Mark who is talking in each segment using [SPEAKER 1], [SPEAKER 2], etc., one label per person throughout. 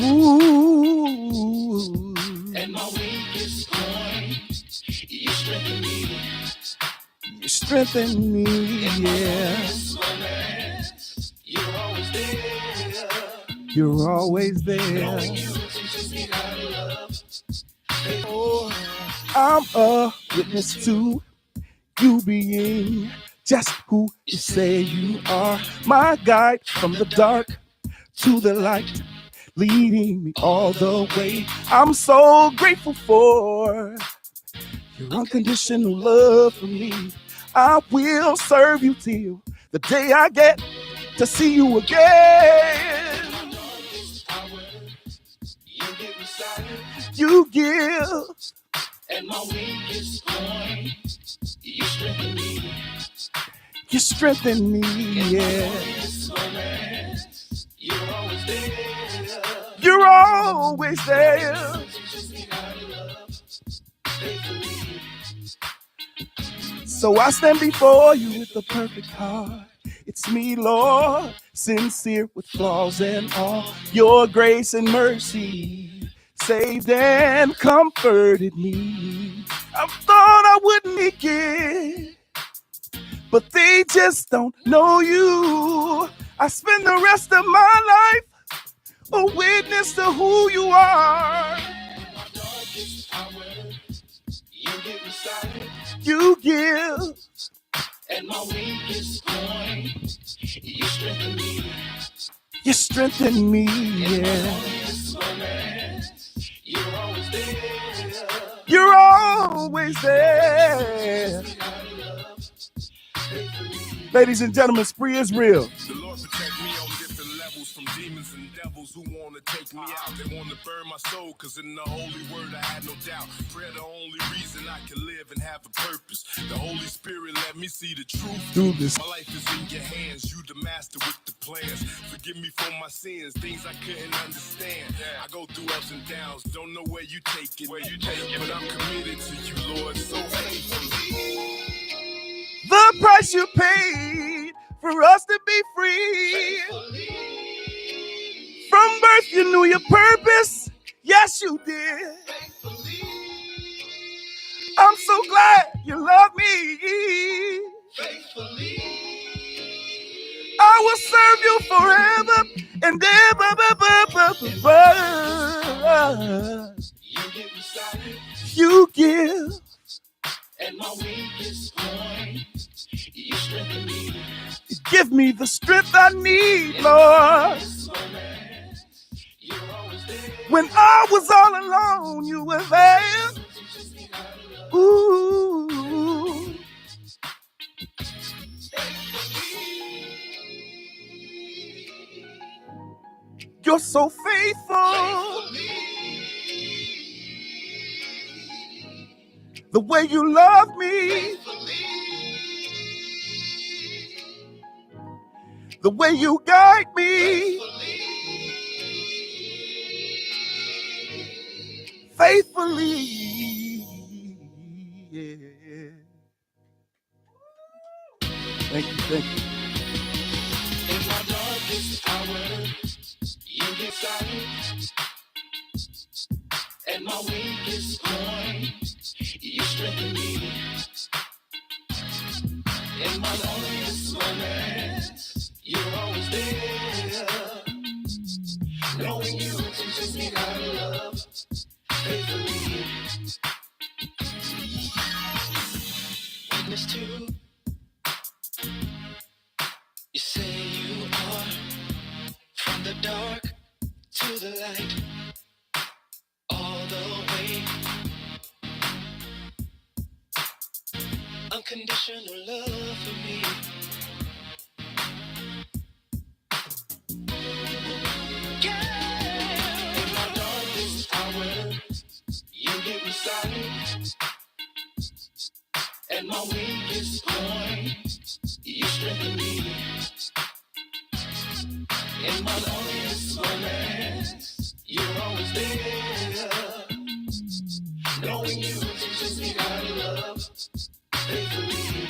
[SPEAKER 1] Ooh.
[SPEAKER 2] At my weakest point, you strengthen me.
[SPEAKER 1] You strengthen me, yeah.
[SPEAKER 2] You're always there.
[SPEAKER 1] You're always there.
[SPEAKER 2] Knowing you teaches me how to love.
[SPEAKER 1] Oh, I'm a witness to you being just who you say you are. My guide from the dark to the light, leading me all the way. I'm so grateful for your unconditional love for me. I will serve you till the day I get to see you again. You give.
[SPEAKER 2] At my weakest point, you strengthen me.
[SPEAKER 1] You strengthen me, yeah.
[SPEAKER 2] You're always there.
[SPEAKER 1] You're always there. So I stand before you with a perfect heart. It's me, Lord, sincere with flaws and all. Your grace and mercy saved and comforted me. I thought I wouldn't make it, but they just don't know you. I spend the rest of my life a witness to who you are. You give.
[SPEAKER 2] At my weakest point, you strengthen me.
[SPEAKER 1] You strengthen me, yeah.
[SPEAKER 2] You're always there.
[SPEAKER 1] You're always there. Ladies and gentlemen, spree is real.
[SPEAKER 3] The Lord protect me on different levels from demons and devils who want to take me out. They want to burn my soul, cause in the holy word I had no doubt. Prayer the only reason I can live and have a purpose. The Holy Spirit let me see the truth
[SPEAKER 1] through this.
[SPEAKER 3] My life is in your hands, you the master with the plans. Forgive me for my sins, things I couldn't understand. I go through ups and downs, don't know where you take it. But I'm committed to you, Lord, so faithfully.
[SPEAKER 1] The price you paid for us to be free. From birth you knew your purpose. Yes, you did. I'm so glad you love me. I will serve you forever and ever. You give.
[SPEAKER 2] At my weakest point, you strengthen me.
[SPEAKER 1] You give me the strength I need, Lord. When I was all alone, you were there. Ooh. You're so faithful. The way you love me. The way you guide me. Faithfully. Yeah. Thank you.
[SPEAKER 2] In my darkest hour, you get silent. At my weakest point, you strengthen me. In my loneliest moments, you're always there. Knowing you teaches me how to love faithfully. Witness to, you say you are from the dark to the light. All the way, unconditional love for me. Yeah. In my darkest hour, you give me silence. At my weakest point, you strengthen me. In my loneliest moments, you're always there. Knowing you teaches me how to love faithfully.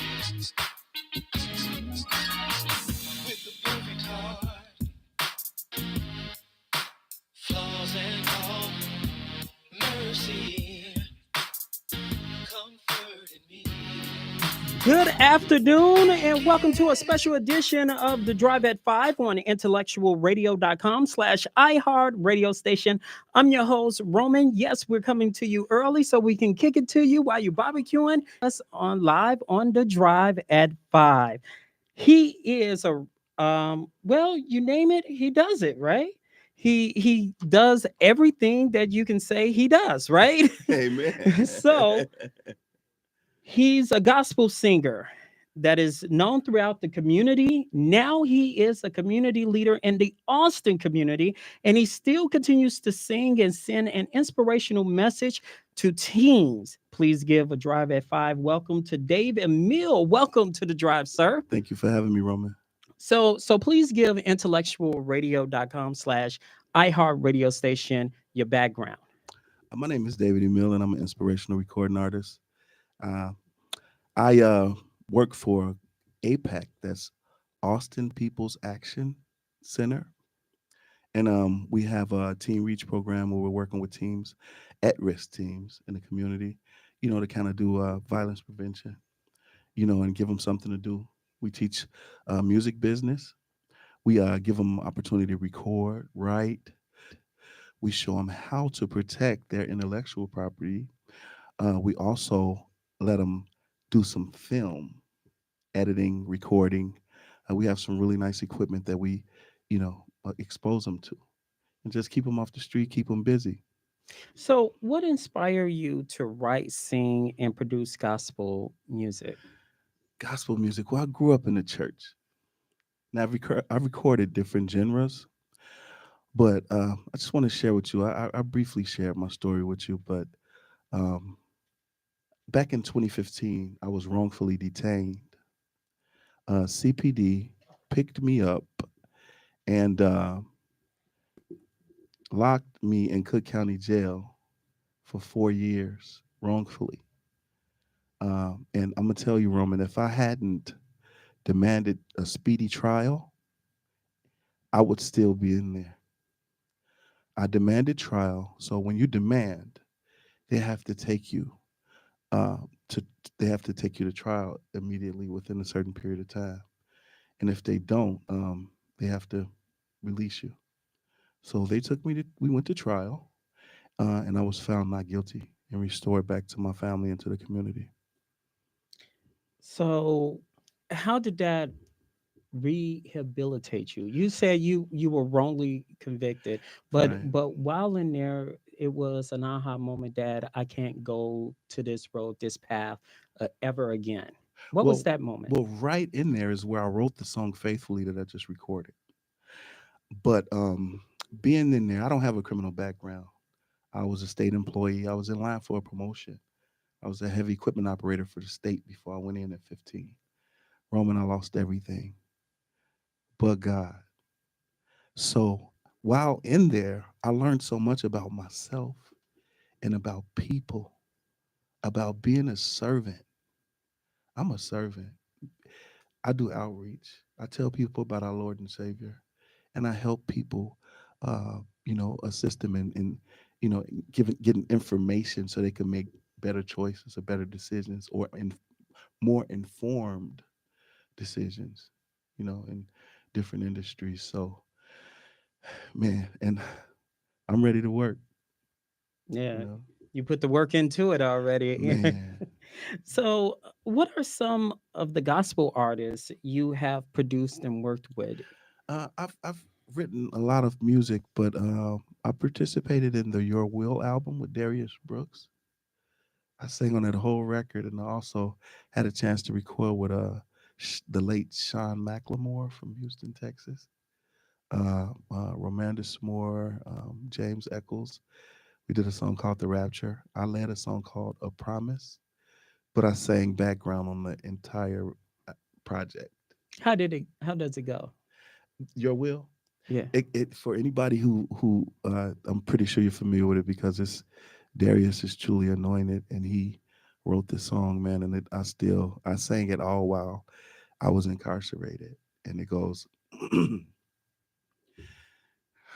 [SPEAKER 2] With a perfect heart, flaws
[SPEAKER 4] Good afternoon, and welcome to a special edition of The Drive at 5 on intellectualradio.com/iHeart radio station. I'm your host, Roman. Yes, we're coming to you early so we can kick it to you while you're barbecuing us on live on The Drive at 5. He is well, you name it, he does it, right? He does everything that you can say he does, right?
[SPEAKER 1] Amen.
[SPEAKER 4] So he's a gospel singer that is known throughout the community. Now he is a community leader in the Austin community, and he still continues to sing and send an inspirational message to teens. Please give a Drive at 5 welcome to Dave Emil. Welcome to the Drive, sir.
[SPEAKER 1] Thank you for having me, Roman.
[SPEAKER 4] So please give intellectualradio.com/iHeart radio station your background.
[SPEAKER 1] My name is David Emil, and I'm an inspirational recording artist. Uh, I work for APAC, that's Austin People's Action Center. And we have a Teen Reach program where we're working with teams, at-risk teams in the community, to kind of do violence prevention, and give them something to do. We teach music business. We give them opportunity to record, write. We show them how to protect their intellectual property. We also let them do some film editing, recording. We have some really nice equipment that we, expose them to, and just keep them off the street, keep them busy.
[SPEAKER 4] So, what inspired you to write, sing, and produce gospel music?
[SPEAKER 1] Gospel music. Well, I grew up in the church. Now I've recorded different genres, but I just want to share with you. I briefly shared my story with you, but um, back in 2015, I was wrongfully detained. CPD picked me up and locked me in Cook County Jail for 4 years wrongfully. And I'm gonna tell you, Roman, if I hadn't demanded a speedy trial, I would still be in there. I demanded trial. So when you demand, they have to take you uh, to they have to take you to trial immediately within a certain period of time. And if they don't, they have to release you. So they took me to. We went to trial, and I was found not guilty and restored back to my family and to the community.
[SPEAKER 4] So, how did that rehabilitate you? You said you were wrongly convicted, but
[SPEAKER 1] Right.
[SPEAKER 4] but while in there, it was an aha moment that I can't go to this road, this path ever again. What was
[SPEAKER 1] Well,
[SPEAKER 4] that moment?
[SPEAKER 1] well, right in there is where I wrote the song "Faithfully" that I just recorded. But being in there, I don't have a criminal background. I was a state employee. I was in line for a promotion. I was a heavy equipment operator for the state before I went in at 15. Roman, I lost everything but God. So while in there, I learned so much about myself and about people, about being a servant. I'm a servant. I do outreach. I tell people about our Lord and Savior, and I help people, assist them in getting information so they can make better choices or better decisions or more informed decisions, in different industries. So, man, and I'm ready to work, you
[SPEAKER 4] Yeah,
[SPEAKER 1] know,
[SPEAKER 4] you put the work into it already.
[SPEAKER 1] man.
[SPEAKER 4] So, what are some of the gospel artists you have produced and worked with?
[SPEAKER 1] I've written a lot of music, but I participated in the Your Will album with Darius Brooks. I sang on that whole record, and I also had a chance to record with the late Sean McLemore from Houston, Texas. Romandus Moore, James Eccles. We did a song called "The Rapture." I led a song called "A Promise," but I sang background on the entire project.
[SPEAKER 4] How does it go?
[SPEAKER 1] Your Will.
[SPEAKER 4] Yeah.
[SPEAKER 1] It for anybody who I'm pretty sure you're familiar with it because it's Darius is truly anointed, and he wrote this song, man. And I sang it all while I was incarcerated, and it goes,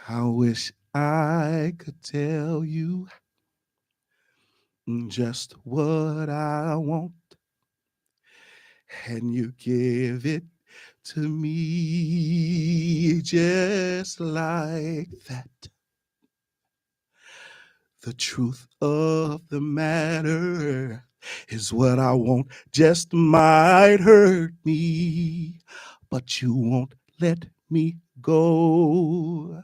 [SPEAKER 1] I wish I could tell you just what I want. and you give it to me just like that. The truth of the matter is what I want just might hurt me, but you won't let me go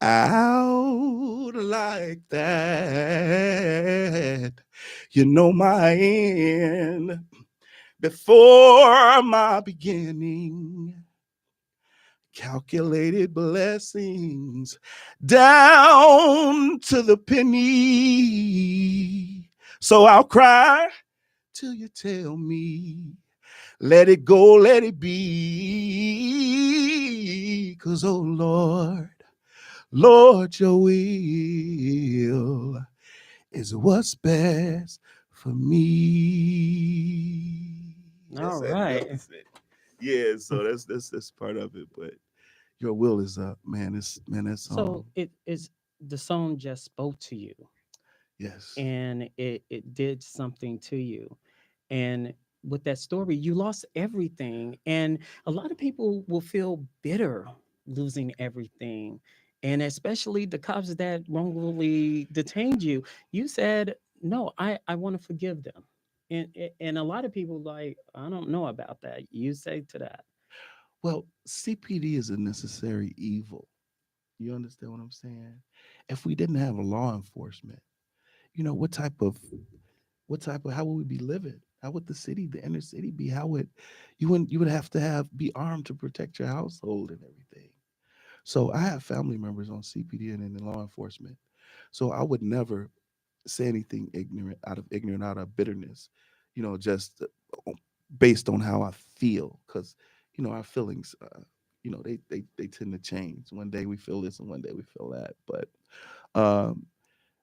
[SPEAKER 1] out like that. You know my end before my beginning. Calculated blessings down to the penny. So I'll cry till you tell me, let it go, let it be. 'Cause oh Lord, Lord, your will is what's best for me.
[SPEAKER 4] All right.
[SPEAKER 1] That's it. Yeah, so that's part of it. But your will is man, that
[SPEAKER 4] So
[SPEAKER 1] song.
[SPEAKER 4] it is the song just spoke to you
[SPEAKER 1] Yes.
[SPEAKER 4] and it did something to you. And with that story, you lost everything. And a lot of people will feel bitter losing everything. And especially the cops that wrongfully detained you. You said, no, I want to forgive them. And a lot of people like, I don't know about that. You say to that.
[SPEAKER 1] Well, CPD is a necessary evil. You understand what I'm saying? If we didn't have a law enforcement, what type of how would we be living? How would the city, the inner city be? How would you would have to be armed to protect your household and everything. So I have family members on CPD and in the law enforcement. So I would never say anything ignorant, out of bitterness, just based on how I feel, because our feelings, they tend to change. One day we feel this, and one day we feel that. But um,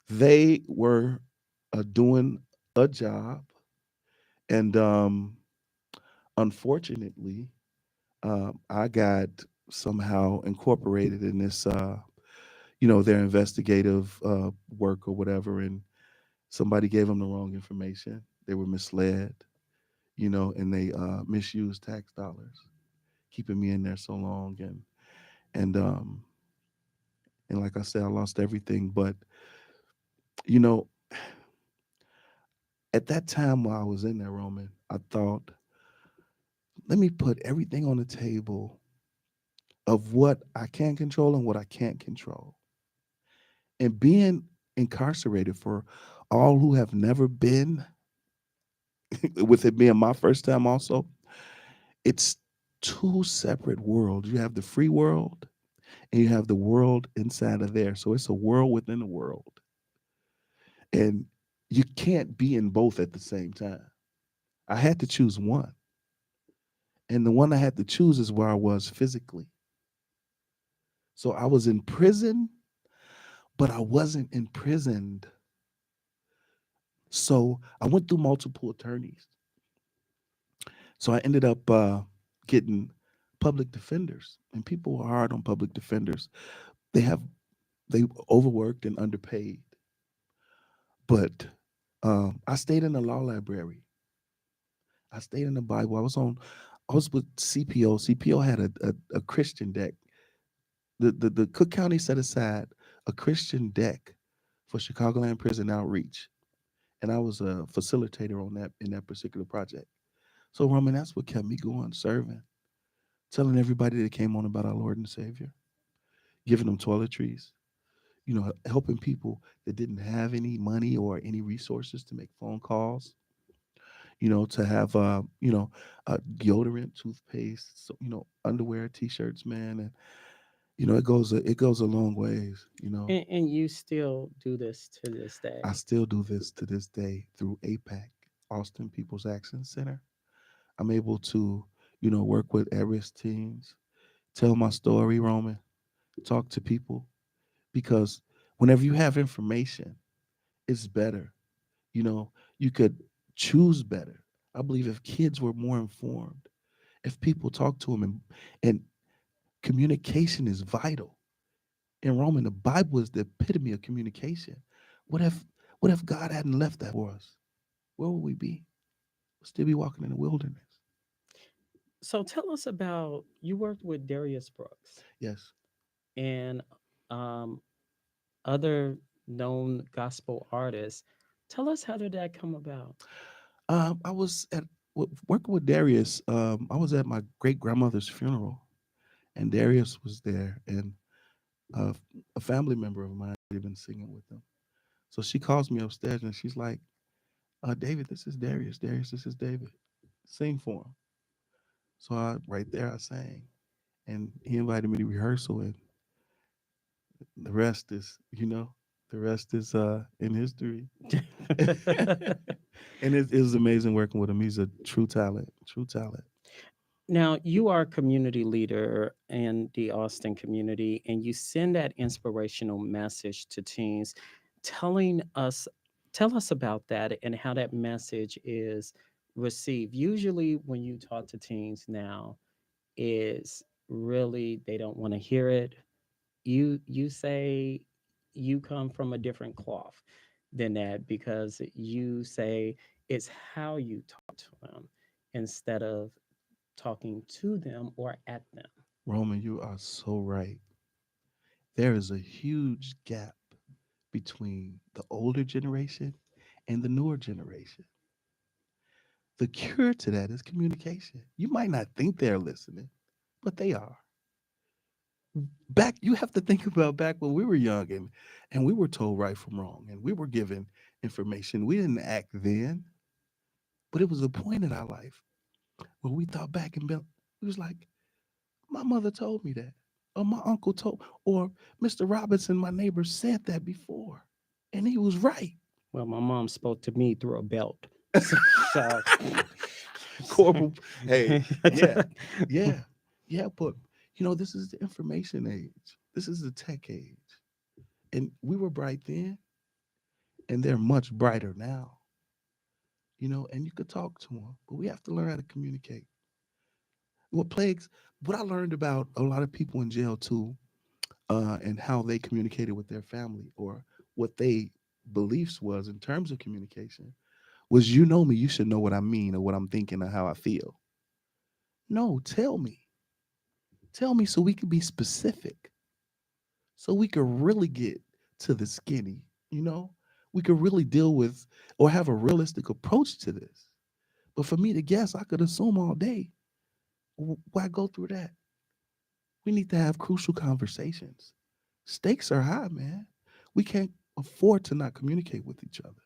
[SPEAKER 1] they were doing a job, and unfortunately, I got somehow incorporated in this, their investigative work or whatever, and somebody gave them the wrong information. They were misled, and they misused tax dollars, keeping me in there so long, and like I said, I lost everything. But you know, at that time while I was in there, Roman, I thought, let me put everything on the table of what I can control and what I can't control. And being incarcerated, for all who have never been, with it being my first time also, it's two separate worlds. You have the free world and you have the world inside of there. So it's a world within a world. And you can't be in both at the same time. I had to choose one. And the one I had to choose is where I was physically. So I was in prison, but I wasn't imprisoned. So I went through multiple attorneys. So I ended up getting public defenders, and people are hard on public defenders. They have they overworked and underpaid. But I stayed in the law library. I stayed in the Bible. I was with CPO. CPO had a Christian deck. The Cook County set aside a Christian deck for Chicagoland Prison Outreach, and I was a facilitator on that in that particular project. So Roman, that's what kept me going, serving, telling everybody that came on about our Lord and Savior, giving them toiletries, helping people that didn't have any money or any resources to make phone calls, to have deodorant, toothpaste, so, underwear, t-shirts, man, and it goes a long ways.
[SPEAKER 4] And you still do this to this day.
[SPEAKER 1] I still do this to this day through APAC, Austin People's Action Center. I'm able to, work with at-risk teams, tell my story, Roman, talk to people, because whenever you have information, it's better. You could choose better. I believe if kids were more informed, if people talk to them, and communication is vital. In Roman, the Bible is the epitome of communication. What if what if God hadn't left that for us? Where would we be? We'd still be walking in the wilderness.
[SPEAKER 4] So tell us about you worked with Darius Brooks
[SPEAKER 1] Yes.
[SPEAKER 4] and um, other known gospel artists. Tell us, how did that come about?
[SPEAKER 1] I was working with Darius. I was at my great grandmother's funeral, and Darius was there, and uh, a family member of mine had been singing with them. So she calls me upstairs, and she's like, "David, this is Darius. Darius, this is David. Sing for him." So right there, I sang, and he invited me to rehearsal, and the rest is, the rest is in history. And it was amazing working with him. He's a true talent, true talent.
[SPEAKER 4] Now, you are a community leader in the Austin community, and you send that inspirational message to teens, telling us, tell us about that and how that message is received. Usually, when you talk to teens now, is really they don't want to hear it. You say you come from a different cloth than that, because you say it's how you talk to them instead of talking to them or at them.
[SPEAKER 1] Roman, you are so right. There is a huge gap between the older generation and the newer generation. The cure to that is communication. You might not think they're listening, but they are. Back, you have to think about back when we were young, and we were told right from wrong, and we were given information. We didn't act then, but it was a point in our life where we thought back and it was like, my mother told me that, or my uncle told, or Mr. Robinson, my neighbor, said that before, and he was right.
[SPEAKER 4] Well, my mom spoke to me through a belt. So,
[SPEAKER 1] Corporal, hey, yeah, yeah, yeah, but this is the information age. This is the tech age. And we were bright then, and they're much brighter now. And you could talk to them, but we have to learn how to communicate. What I learned about a lot of people in jail too, and how they communicated with their family, or what they beliefs was in terms of communication, was, me, you should know what I mean or what I'm thinking or how I feel. No, tell me. Tell me so we can be specific. So we could really get to the skinny, We could really deal with or have a realistic approach to this. But for me to guess, I could assume all day. Why go through that? We need to have crucial conversations. Stakes are high, man. We can't afford to not communicate with each other.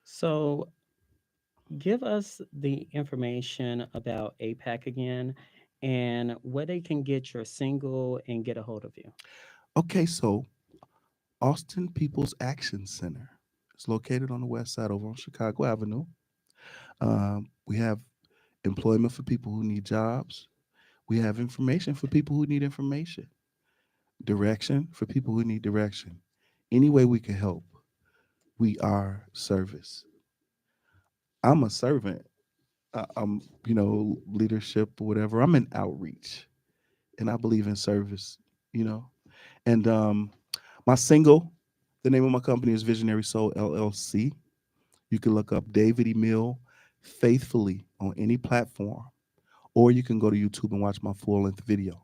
[SPEAKER 4] so give us the information about APAC again and where they can get your single and get a hold of you.
[SPEAKER 1] Okay, so Austin People's Action Center is located on the west side over on Chicago Avenue. We have employment for people who need jobs. We have information for people who need information. Direction for people who need direction. Any way we can help, we are service. I'm a servant. I'm, leadership or whatever. I'm in outreach, and I believe in service. And my single, the name of my company is Visionary Soul LLC. You can look up David Emil faithfully on any platform, or you can go to YouTube and watch my full-length video.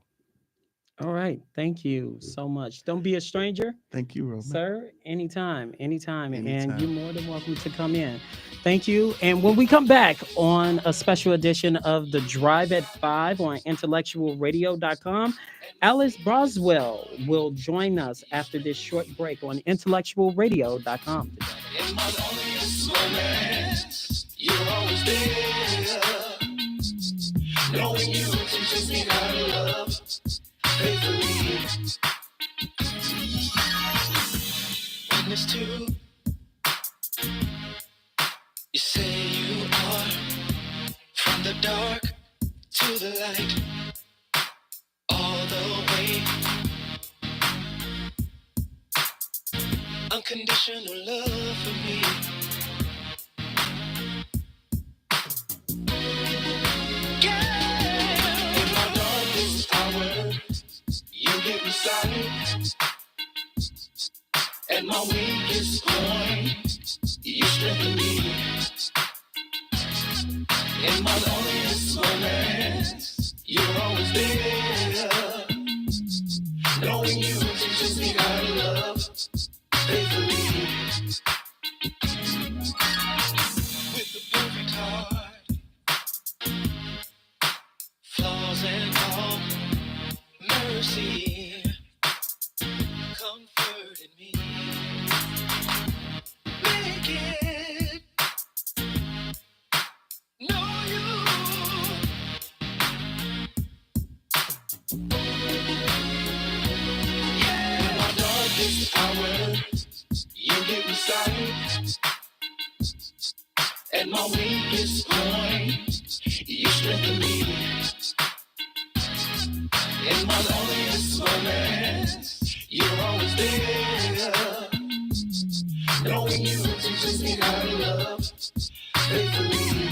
[SPEAKER 4] All right. Thank you so much. Don't be a stranger.
[SPEAKER 1] Thank you, Roman.
[SPEAKER 4] Sir, anytime. And you're more than welcome to come in. Thank you. And when we come back on a special edition of The Drive at 5 on IntellectualRadio.com, Alice Boswell will join us after this short break on IntellectualRadio.com.
[SPEAKER 2] In my loneliest moments, you're always there. Knowing you teaches me how to love faithfully. Witness to, you say you are from the dark to the light, all the way. Unconditional love for me. Yeah. In my darkest hour, you give me sight. At my weakest point, you strengthen me. In my loneliest moment, there, knowing you teaches me how to love faithfully. With the perfect heart, flaws and all, mercy comforted me. Make it know you. Yeah, in my darkest hour, you give me sight. At my weakest point, you strengthen me. In my loneliest moments, you're always there. Knowing you teaches me how to love faithfully.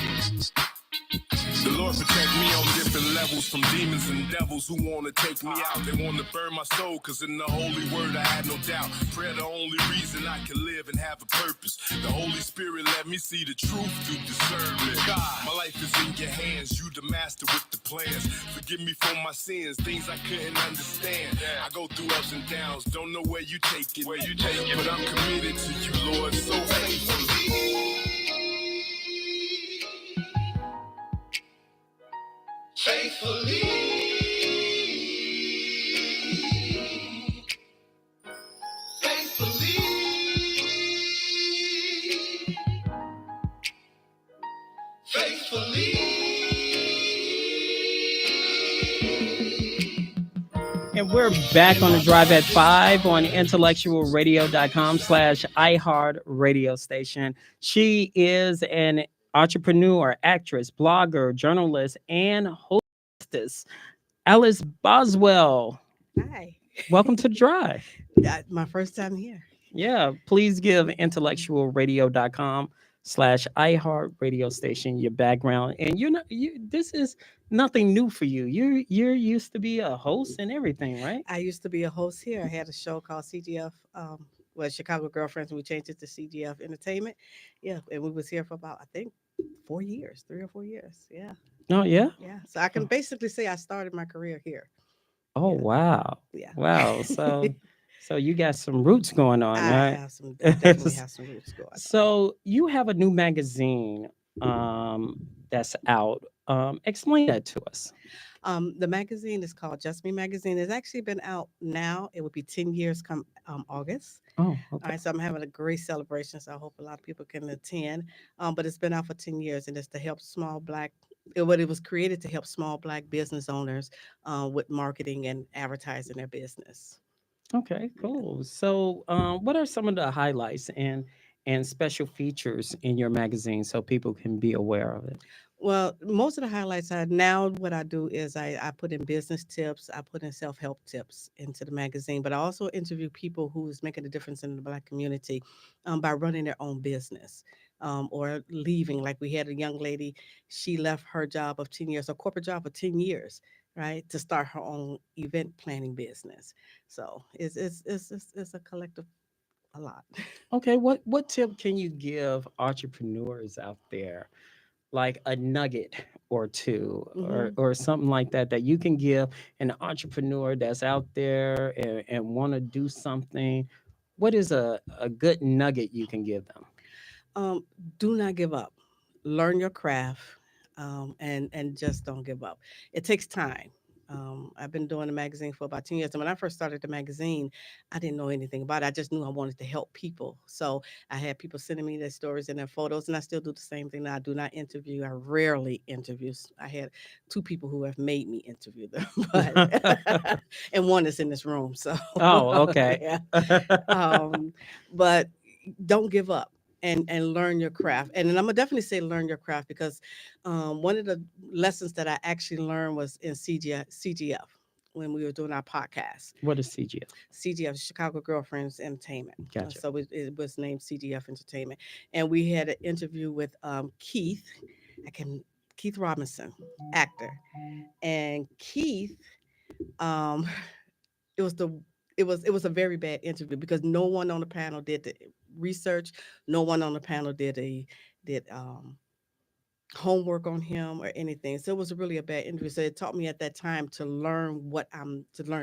[SPEAKER 3] The Lord protect me on different levels from demons and devils who want to take me out. They want to burn my soul, cause in the holy word I had no doubt. Prayer the only reason I can live and have a purpose. The Holy Spirit let me see the truth through discernment. God, my life is in your hands. You the master with the plans. Forgive me for my sins, things I couldn't understand. I go through ups and downs, don't know where you take it. But I'm committed to you, Lord, so faithfully.
[SPEAKER 2] Faithfully. Faithfully. Faithfully.
[SPEAKER 4] And we're back on the Drive at 5 on intellectualradio.com/iHeart radio station. She is an entrepreneur, actress, blogger, journalist, and hostess. Alice Boswell,
[SPEAKER 5] Hi.
[SPEAKER 4] welcome to the Drive.
[SPEAKER 5] My first time here.
[SPEAKER 4] Yeah, please give intellectualradio.com/iHeart radio station your background. And this is nothing new for you. You're used to be a host and everything, right?
[SPEAKER 5] I used to be a host here. I had a show called CGF, Chicago Girlfriends, and we changed it to CGF Entertainment. Yeah, and we was here for about, I think, 4 years, 3 or 4 years. Yeah,
[SPEAKER 4] Oh yeah.
[SPEAKER 5] yeah. So I can basically say I started my career here.
[SPEAKER 4] Oh
[SPEAKER 5] Yeah.
[SPEAKER 4] wow.
[SPEAKER 5] Yeah.
[SPEAKER 4] Wow. So you got some roots going on, right?
[SPEAKER 5] I definitely have some roots going on.
[SPEAKER 4] So you have a new magazine that's out. Explain that to us.
[SPEAKER 5] The magazine is called Just Me Magazine. It's actually been out now. It would be 10 years come August.
[SPEAKER 4] Oh,
[SPEAKER 5] All
[SPEAKER 4] okay.
[SPEAKER 5] right, so I'm having a great celebration. So I hope a lot of people can attend. But it's been out for 10 years, and it's to help it was created to help small Black business owners with marketing and advertising their business.
[SPEAKER 4] Okay, cool. So what are some of the highlights and special features in your magazine so people can be aware of it?
[SPEAKER 5] Well, most of the highlights are now what I do is I put in business tips, I put in self-help tips into the magazine, but I also interview people who's making a difference in the Black community by running their own business or leaving. Like we had a young lady, she left her job of 10 years, a corporate job of 10 years, right, to start her own event planning business. So it's a collective, a lot.
[SPEAKER 4] Okay, what tip can you give entrepreneurs out there? Like a nugget or two or
[SPEAKER 5] hmm
[SPEAKER 4] or something like that that you can give an entrepreneur that's out there and want to do something. What is a good nugget you can give them?
[SPEAKER 5] um, do not give up. Learn your craft, and just don't give up. It takes time. I've been doing the magazine for about 10 years. And when I first started the magazine, I didn't know anything about it. I just knew I wanted to help people. So I had people sending me their stories and their photos, and I still do the same thing now. I do not interview. I rarely interview. I had 2 people who have made me interview them, but and one is in this room. So
[SPEAKER 4] Oh, okay.
[SPEAKER 5] yeah. Um, but don't give up and learn your craft. And then I'm gonna definitely say learn your craft because one of the lessons that I actually learned was in CGF when we were doing our podcast.
[SPEAKER 4] What is CGF?
[SPEAKER 5] CGF, Chicago Girlfriends Entertainment.
[SPEAKER 4] Gotcha.
[SPEAKER 5] So it was named CGF Entertainment, and we had an interview with Keith. Keith Robinson, actor, and Keith. Um, it was the it was a very bad interview because no one on the panel did the research. No one on the panel did homework on him or anything. So it was really a bad interview. So it taught me at that time to learn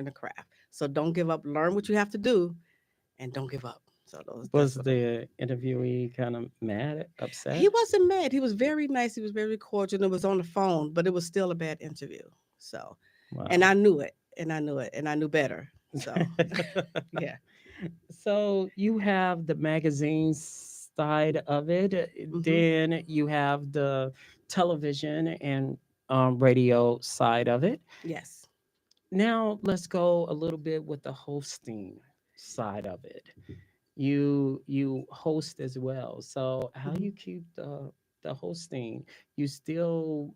[SPEAKER 5] the craft. So don't give up. Learn what you have to do, and don't give up. So
[SPEAKER 4] Was
[SPEAKER 5] that's what
[SPEAKER 4] the interviewee kind of mad,
[SPEAKER 5] he
[SPEAKER 4] upset?
[SPEAKER 5] wasn't mad. He was very nice. He was very cordial. And it was on the phone, but it was still a bad interview. So, and
[SPEAKER 4] Wow.
[SPEAKER 5] I knew it, and I knew it, and I knew better. So yeah.
[SPEAKER 4] So you have the magazine side of it,
[SPEAKER 5] Hmm.
[SPEAKER 4] then you have the television and radio side of it.
[SPEAKER 5] Yes.
[SPEAKER 4] Now let's go a little bit with the hosting side of it. You host as well. So how
[SPEAKER 5] Hmm.
[SPEAKER 4] you keep the hosting? You still,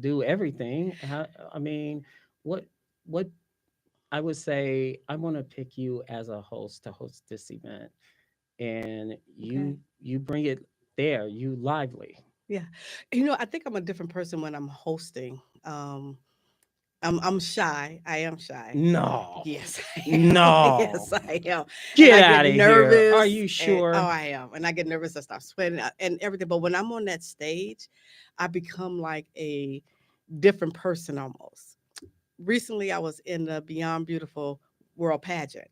[SPEAKER 4] do everything. How, I mean, what what I would say I want to pick you as a host to host this event, and
[SPEAKER 5] Okay.
[SPEAKER 4] you bring it there. You lively.
[SPEAKER 5] Yeah. I think I'm a different person when I'm hosting. I'm shy. I am shy.
[SPEAKER 4] No,
[SPEAKER 5] Yes, I am.
[SPEAKER 4] no,
[SPEAKER 5] Yes, I am. And
[SPEAKER 4] get
[SPEAKER 5] I get
[SPEAKER 4] out of here. Are
[SPEAKER 5] nervous.
[SPEAKER 4] you
[SPEAKER 5] And oh,
[SPEAKER 4] sure?
[SPEAKER 5] I am. And I get nervous. I start sweating and everything. But when I'm on that stage, I become like a different person almost. Recently, I was in the Beyond Beautiful World Pageant,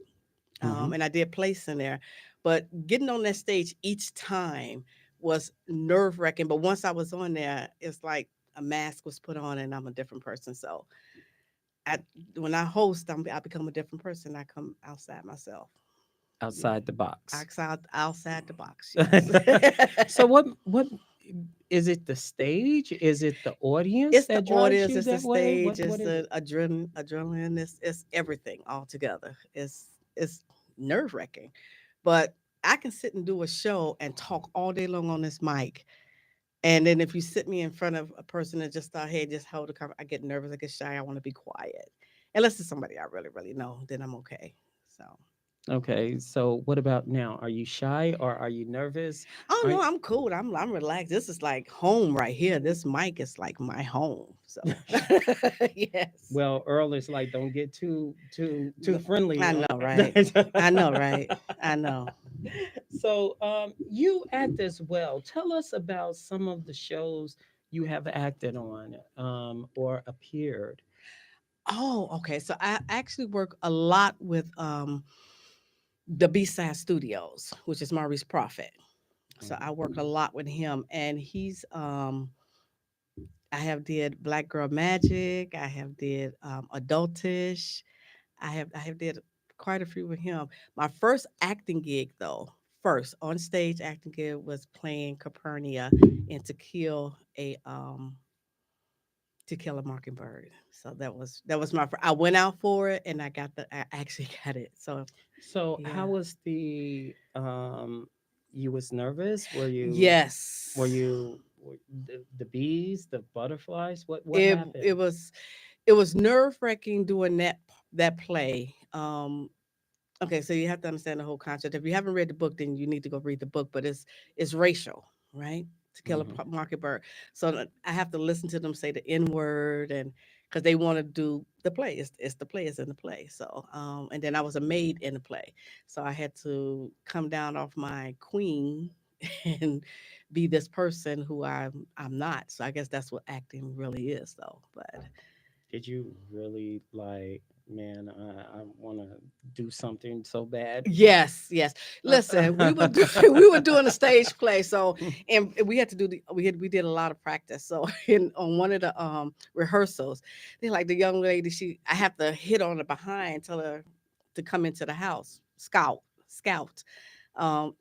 [SPEAKER 4] Hmm.
[SPEAKER 5] and I did place in there. But getting on that stage each time was nerve wracking. But once I was on there, it's like a mask was put on, and I'm a different person. So I, when I host, I become a different person. I come outside myself. Yeah,
[SPEAKER 4] Outside the box.
[SPEAKER 5] outside the box. Yes.
[SPEAKER 4] So what is it? The stage? Is it the audience
[SPEAKER 5] It's the
[SPEAKER 4] that drives
[SPEAKER 5] audience,
[SPEAKER 4] you
[SPEAKER 5] it's the
[SPEAKER 4] that way?
[SPEAKER 5] stage,
[SPEAKER 4] What
[SPEAKER 5] it's
[SPEAKER 4] is
[SPEAKER 5] the
[SPEAKER 4] it?
[SPEAKER 5] adrenaline, it's everything all together. It's nerve wracking, but I can sit and do a show and talk all day long on this mic. And then if you sit me in front of a person and just start, hey, just hold the camera, I get nervous, I get shy, I want to be quiet. Unless it's somebody I really, really know, then I'm okay. So,
[SPEAKER 4] Okay, so what about now? Are you shy or are you nervous?
[SPEAKER 5] oh
[SPEAKER 4] Are
[SPEAKER 5] no, I'm cool. I'm relaxed. This is like home right here. This mic is like my home. So, yes.
[SPEAKER 4] Well, Earl is like, don't get too friendly.
[SPEAKER 5] I know, right? I know, right? I know.
[SPEAKER 4] So, you act as well. Tell us about some of the shows you have acted on, or appeared.
[SPEAKER 5] Oh, okay. So I actually work a lot with the B-Side Studios, which is Maurice Prophet. So I work a lot with him, and he's I have did Black Girl Magic. I have did Adultish. I have did quite a few with him. My first acting gig though, first on stage acting gig was playing Capernia in To Kill a Mockingbird. So that was my I went out for it and I actually got it. So
[SPEAKER 4] So, how
[SPEAKER 5] yeah.
[SPEAKER 4] was you was nervous? Were
[SPEAKER 5] Yes.
[SPEAKER 4] the bees, the butterflies? What
[SPEAKER 5] It
[SPEAKER 4] happened?
[SPEAKER 5] was nerve-wracking doing that play. Okay, so you have to understand the whole concept. If you haven't read the book, then you need to go read the book. But it's racial, right? To Kill a
[SPEAKER 4] Hmm.
[SPEAKER 5] Mockingbird. So I have to listen to them say the N word, and because they want to do the play, it's the play, it's in the play. So and then I was a maid in the play, so I had to come down off my queen and be this person who I'm not. So I guess that's what acting really is, though. But
[SPEAKER 4] Did you really like, man, I want to do something so bad?
[SPEAKER 5] yes, yes. Listen, we were we were doing a stage play, so and we had to do we did a lot of practice. So in on one of the rehearsals, they like the young lady. I have to hit on her behind, tell her to come into the house, scout,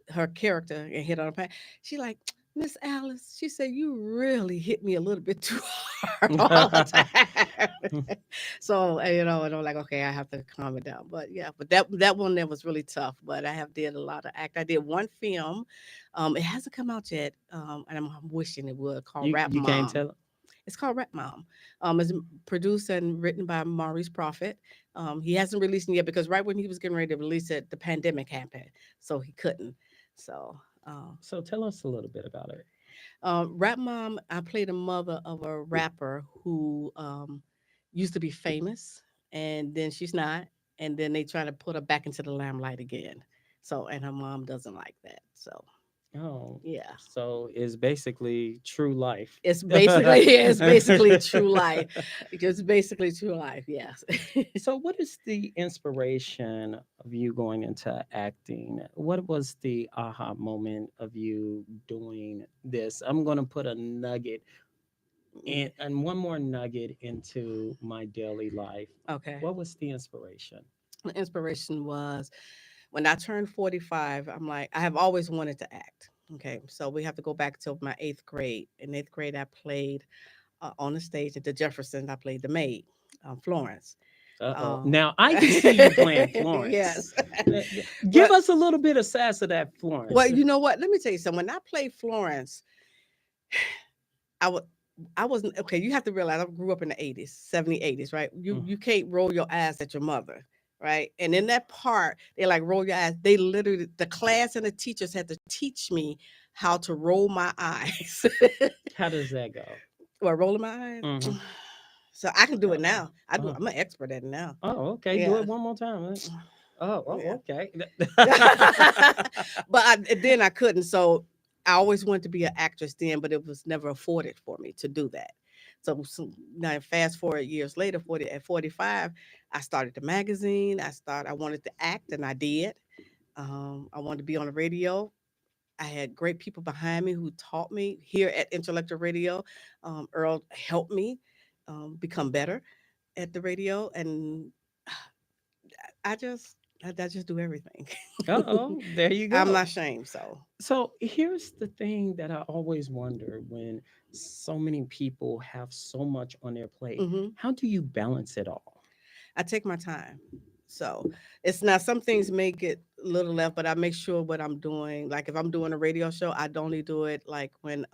[SPEAKER 5] her character and hit on her. She like, Miss Alice. She said, "You really hit me a little bit too hard all the time." So and I'm like, okay, I have to calm it down. But yeah, but that one that was really tough. But I have did a lot of act. I did one film. It hasn't come out yet, and I'm wishing it would. Called Rap
[SPEAKER 4] You can't
[SPEAKER 5] Mom.
[SPEAKER 4] tell.
[SPEAKER 5] It's called Rap Mom. It's produced and written by Maurice Prophet. He hasn't released it yet because right when he was getting ready to release it, the pandemic happened, so he couldn't. So.
[SPEAKER 4] So tell us a little bit about it.
[SPEAKER 5] Rap Mom, I played a mother of a rapper who used to be famous, and then she's not, and then they try to put her back into the limelight again. So, and her mom doesn't like that. So,
[SPEAKER 4] Oh,
[SPEAKER 5] Yeah.
[SPEAKER 4] so it's basically true life.
[SPEAKER 5] It's basically yeah, it's basically true life. It's basically true life. Yes.
[SPEAKER 4] So, what is the inspiration of you going into acting? What was the aha moment of you doing this? I'm going to put a nugget
[SPEAKER 5] Mm,
[SPEAKER 4] and one more nugget into my daily life.
[SPEAKER 5] okay.
[SPEAKER 4] What was the inspiration?
[SPEAKER 5] The inspiration was when I turned 45, I'm like, I have always wanted to act. Okay. So we have to go back to my eighth grade. In eighth grade, I played on the stage at the Jeffersons. I played the maid, Florence.
[SPEAKER 4] Uh-oh.
[SPEAKER 5] Um,
[SPEAKER 4] Now I can see you playing Florence.
[SPEAKER 5] yes.
[SPEAKER 4] Give
[SPEAKER 5] But,
[SPEAKER 4] us a little bit of sass of that
[SPEAKER 5] well,
[SPEAKER 4] Florence.
[SPEAKER 5] you know what? Let me tell you something. When I played Florence, I would. I wasn't okay. You have to realize I grew up in the 80s, 70s, 80s, right? You
[SPEAKER 4] Mm.
[SPEAKER 5] you can't roll your eyes at your mother, right? And in that part, they like roll your eyes. They literally the class and the teachers had to teach me how to roll my eyes.
[SPEAKER 4] How does that go?
[SPEAKER 5] Or rolling my eyes.
[SPEAKER 4] Hmm.
[SPEAKER 5] So I can do it
[SPEAKER 4] Uh-uh.
[SPEAKER 5] now. I do.
[SPEAKER 4] Uh,
[SPEAKER 5] I'm an expert at it now.
[SPEAKER 4] oh, okay. Do
[SPEAKER 5] Yeah.
[SPEAKER 4] it one more time. Oh,
[SPEAKER 5] Yeah.
[SPEAKER 4] okay.
[SPEAKER 5] But then I couldn't. So I always wanted to be an actress then, but it was never afforded for me to do that. So now fast forward years later, 40 at 45, I started the magazine. I wanted to act and I did. I wanted to be on the radio. I had great people behind me who taught me here at Intellectual Radio. Earl helped me become better at the radio, and I just I just do everything.
[SPEAKER 4] Uh-oh, there you
[SPEAKER 5] I'm
[SPEAKER 4] go.
[SPEAKER 5] not ashamed. So
[SPEAKER 4] So here's the thing that I always wonder when so many people have so much on their plate.
[SPEAKER 5] hmm
[SPEAKER 4] How do you balance it all?
[SPEAKER 5] I take my time. So it's not some things make it a little left, but I make sure what I'm doing. Like if I'm doing a radio show, I only do it like when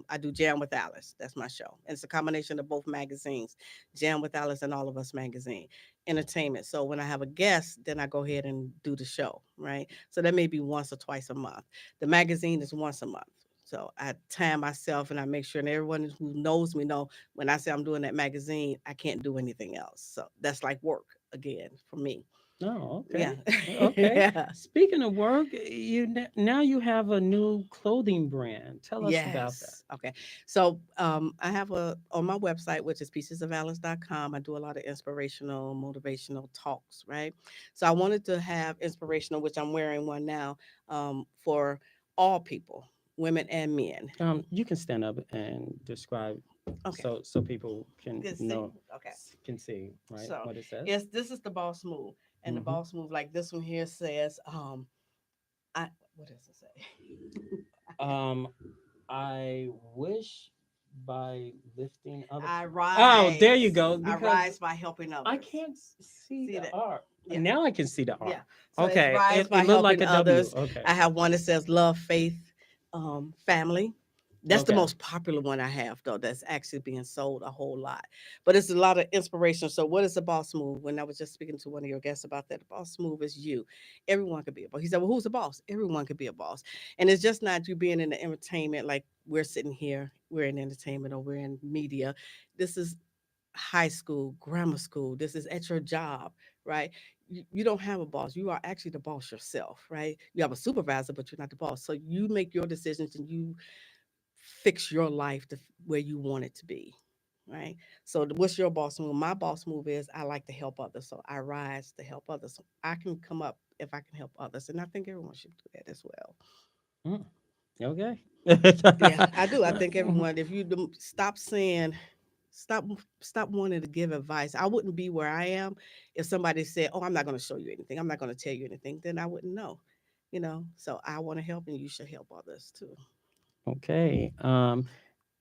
[SPEAKER 5] I do Jam with Alice. That's my show. And it's a combination of both magazines, Jam with Alice and All of Us magazine. Entertainment. So when I have a guest, then I go ahead and do the show, right? So that may be once or twice a month. The magazine is once a month. So I time myself and I make sure and everyone who knows me know when I say I'm doing that magazine, I can't do anything else. So that's like work again for me.
[SPEAKER 4] Oh,
[SPEAKER 5] Yeah.
[SPEAKER 4] okay. Okay.
[SPEAKER 5] Yeah.
[SPEAKER 4] Speaking of work, now you have a new clothing brand. Tell us about that.
[SPEAKER 5] Yes. Okay. So I have a on my website, which is piecesofalice.com. I do a lot of inspirational, motivational talks, right? So I wanted to have inspirational, which I'm wearing one now, for all people, women and men.
[SPEAKER 4] You can stand up and describe
[SPEAKER 5] Okay.
[SPEAKER 4] so people can
[SPEAKER 5] Good see.
[SPEAKER 4] know
[SPEAKER 5] Okay.
[SPEAKER 4] can see right
[SPEAKER 5] So
[SPEAKER 4] what it says.
[SPEAKER 5] yes, this is the boss move. And the
[SPEAKER 4] Hmm.
[SPEAKER 5] boss move, like this one here says, I what does it say?
[SPEAKER 4] Um, I wish by lifting other.
[SPEAKER 5] I
[SPEAKER 4] Oh, there you
[SPEAKER 5] rise.
[SPEAKER 4] go.
[SPEAKER 5] I
[SPEAKER 4] Because
[SPEAKER 5] rise by helping
[SPEAKER 4] I
[SPEAKER 5] others.
[SPEAKER 4] can't see
[SPEAKER 5] See
[SPEAKER 4] the
[SPEAKER 5] that?
[SPEAKER 4] R.
[SPEAKER 5] Yeah.
[SPEAKER 4] Now I can see the
[SPEAKER 5] Yeah.
[SPEAKER 4] R.
[SPEAKER 5] So it's
[SPEAKER 4] Okay,
[SPEAKER 5] rise
[SPEAKER 4] it
[SPEAKER 5] by
[SPEAKER 4] looked like
[SPEAKER 5] helping
[SPEAKER 4] a W.
[SPEAKER 5] others.
[SPEAKER 4] Okay,
[SPEAKER 5] I have one that says love, faith, family. That's the
[SPEAKER 4] okay.
[SPEAKER 5] most popular one I have, though. That's actually being sold a whole lot. But it's a lot of inspiration. So, what is the boss move? When I was just speaking to one of your guests about that, the boss move is you. Everyone could be a boss. He said, well, who's the boss? Everyone could be a boss. And it's just not you being in the entertainment, like we're sitting here, we're in entertainment or we're in media. This is high school, grammar school. This is at your job, right? You don't have a boss. You are actually the boss yourself, right? You have a supervisor, but you're not the boss. So you make your decisions and you fix your life to where you want it to be, right? So what's your boss move? My boss move is I like to help others. So I rise to help others. So I can come up if I can help others. And I think everyone should do that as well.
[SPEAKER 4] Mm, okay.
[SPEAKER 5] Yeah, I do. I think everyone, if you stop saying, stop, stop wanting to give advice. I wouldn't be where I am if somebody said, "Oh, I'm not going to show you anything. I'm not going to tell you anything." Then I wouldn't know, you know. So I want to help, and you should help others too.
[SPEAKER 4] Okay.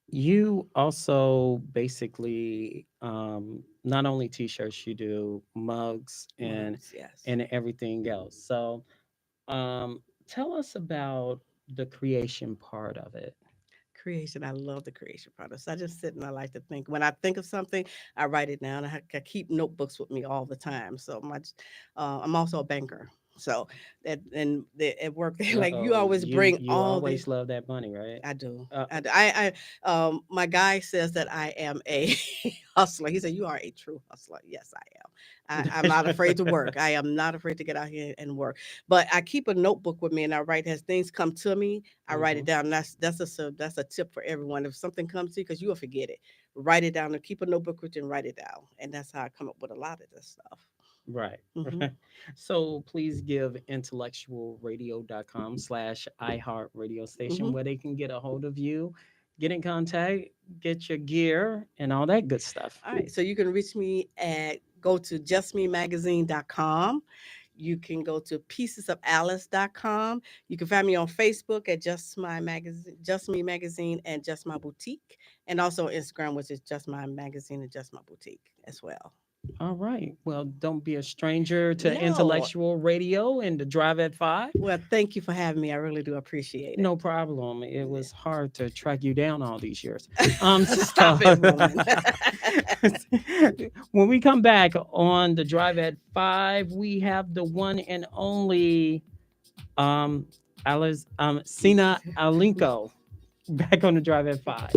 [SPEAKER 4] You also basically not only t-shirts, you do mugs
[SPEAKER 5] Mugs, yes.
[SPEAKER 4] and everything else. So tell us about the creation part of it.
[SPEAKER 5] Creation. I love the creation process. I just sit and I like to think. When I think of something, I write it down. I keep notebooks with me all the time. So I'm also a banker. So at work, they like, you
[SPEAKER 4] Uh-oh,
[SPEAKER 5] always bring
[SPEAKER 4] you
[SPEAKER 5] all the.
[SPEAKER 4] always love that money, right?
[SPEAKER 5] I do.
[SPEAKER 4] Uh,
[SPEAKER 5] My guy says that I am a hustler. He said, "You are a true hustler." Yes, I am. I'm not afraid to work. I am not afraid to get out here and work. But I keep a notebook with me, and I write as things come to me. I write it
[SPEAKER 4] Mhm.
[SPEAKER 5] down. And that's a tip for everyone. If something comes to you, because you will forget it, write it down and keep a notebook with you and write it down. And that's how I come up with a lot of this stuff.
[SPEAKER 4] Right.
[SPEAKER 5] Hmm.
[SPEAKER 4] Right. So please give intellectualradio.com/ iHeart radio station
[SPEAKER 5] Hmm.
[SPEAKER 4] where they can get a hold of you, get in contact, get your gear and all that good stuff.
[SPEAKER 5] All right. So you can reach me at go to justmemagazine.com. You can go to piecesofalice.com. You can find me on Facebook at Just My Magazine, Just Me Magazine, and Just My Boutique, and also Instagram, which is Just My Magazine and Just My Boutique as well.
[SPEAKER 4] All right. Well, don't be a stranger to
[SPEAKER 5] No,
[SPEAKER 4] intellectual radio and the drive at 5.
[SPEAKER 5] well, thank you for having me. I really do appreciate it.
[SPEAKER 4] No problem. It was hard to track you down all these years.
[SPEAKER 5] Stop it, Roman.
[SPEAKER 4] When we come back on the drive at 5, we have the one and only um Sena Alinco back on the drive at 5.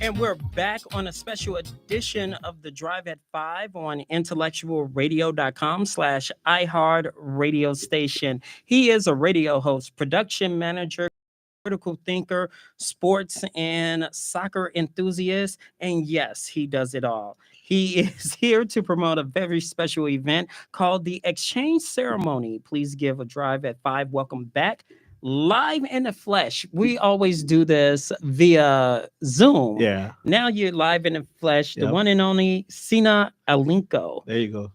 [SPEAKER 4] And we're back on a special edition of the Drive at 5 on intellectualradio.com/ iHeart radio station. He is a radio host, production manager, critical thinker, sports and soccer enthusiast. And yes, he does it all. He is here to promote a very special event called the Exchange Ceremony. Please give a Drive at 5. Welcome back. Live in the flesh. We always do this via Zoom.
[SPEAKER 1] Yeah.
[SPEAKER 4] Now you're live in the flesh, the
[SPEAKER 1] Yep.
[SPEAKER 4] one and only Sena Alinco.
[SPEAKER 1] There you go.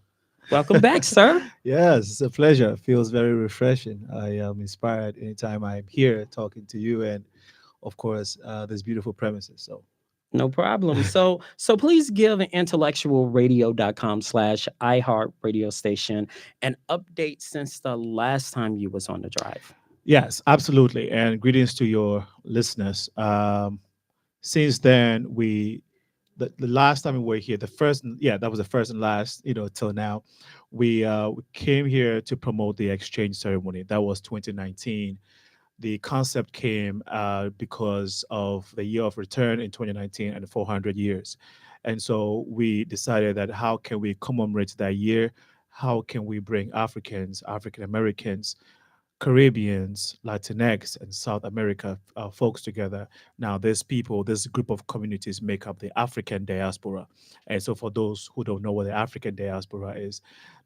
[SPEAKER 4] Welcome back, sir.
[SPEAKER 1] Yes, it's a pleasure. It feels very refreshing. I am inspired anytime I'm here talking to you and, of course, this beautiful premises. So,
[SPEAKER 4] No problem. So please give intellectualradio.com/ iHeart radio station an update since the last time you was on the drive.
[SPEAKER 1] yes, absolutely. And greetings to your listeners.
[SPEAKER 6] Since then, the last time we were here, the first, yeah, that was the first and last, till now. We came here to promote the exchange ceremony. That was 2019. The concept came because of the year of return in 2019 and 400 years. And so we decided that how can we commemorate that year? How can we bring Africans, African Americans, Caribbeans, Latinx, and South America folks together? Now, this group of communities make up the African diaspora. And so, for those who don't know what the African diaspora is,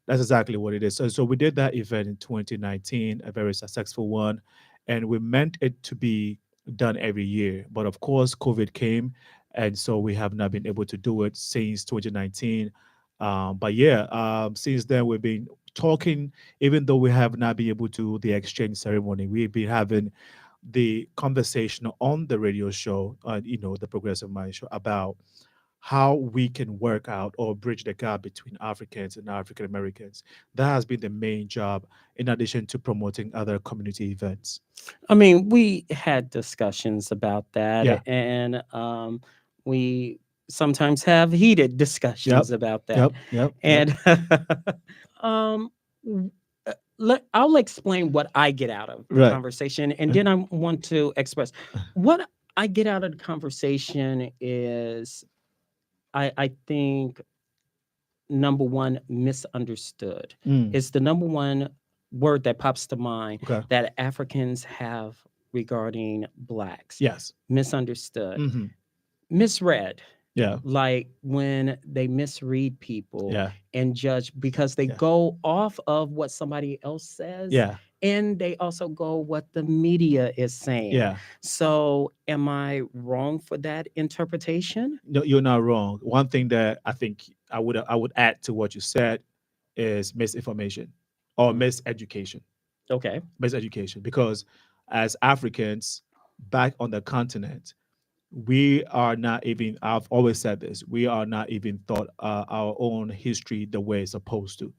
[SPEAKER 6] that's exactly what it is. So we did that event in 2019, a very successful one, and we meant it to be done every year. But of course, COVID came, and so we have not been able to do it since 2019. But yeah, since then we've been talking, even though we have not been able to do the exchange ceremony, we've been having the conversation on the radio show, the Progressive Mind show, about how we can work out or bridge the gap between Africans and African Americans. That has been the main job, in addition to promoting other community events.
[SPEAKER 4] I mean, we had discussions about
[SPEAKER 6] Yeah.
[SPEAKER 4] that, and we sometimes have heated
[SPEAKER 6] Yep.
[SPEAKER 4] discussions about that.
[SPEAKER 6] Yep. Yep. Yep.
[SPEAKER 4] And um, I'll explain what I get out of the
[SPEAKER 6] Right.
[SPEAKER 4] conversation, and then I want to express what I get out of the conversation is I think number one, misunderstood.
[SPEAKER 6] Mm.
[SPEAKER 4] It's the number one word that pops to mind
[SPEAKER 6] Okay.
[SPEAKER 4] that Africans have regarding blacks.
[SPEAKER 6] Yes.
[SPEAKER 4] Misunderstood,
[SPEAKER 6] Hmm.
[SPEAKER 4] misread.
[SPEAKER 6] Yeah.
[SPEAKER 4] Like when they misread people
[SPEAKER 6] Yeah.
[SPEAKER 4] and judge because they
[SPEAKER 6] Yeah.
[SPEAKER 4] go off of what somebody else says.
[SPEAKER 6] Yeah.
[SPEAKER 4] And they also go what the media is saying.
[SPEAKER 6] Yeah.
[SPEAKER 4] So am I wrong for that interpretation?
[SPEAKER 6] No, you're not wrong. One thing that I think I would add to what you said is misinformation or
[SPEAKER 4] Mm.
[SPEAKER 6] miseducation.
[SPEAKER 4] Okay.
[SPEAKER 6] Miseducation, because as Africans back on the continent, we are not even. I've always said this. We are not even taught our own history the way it's supposed to.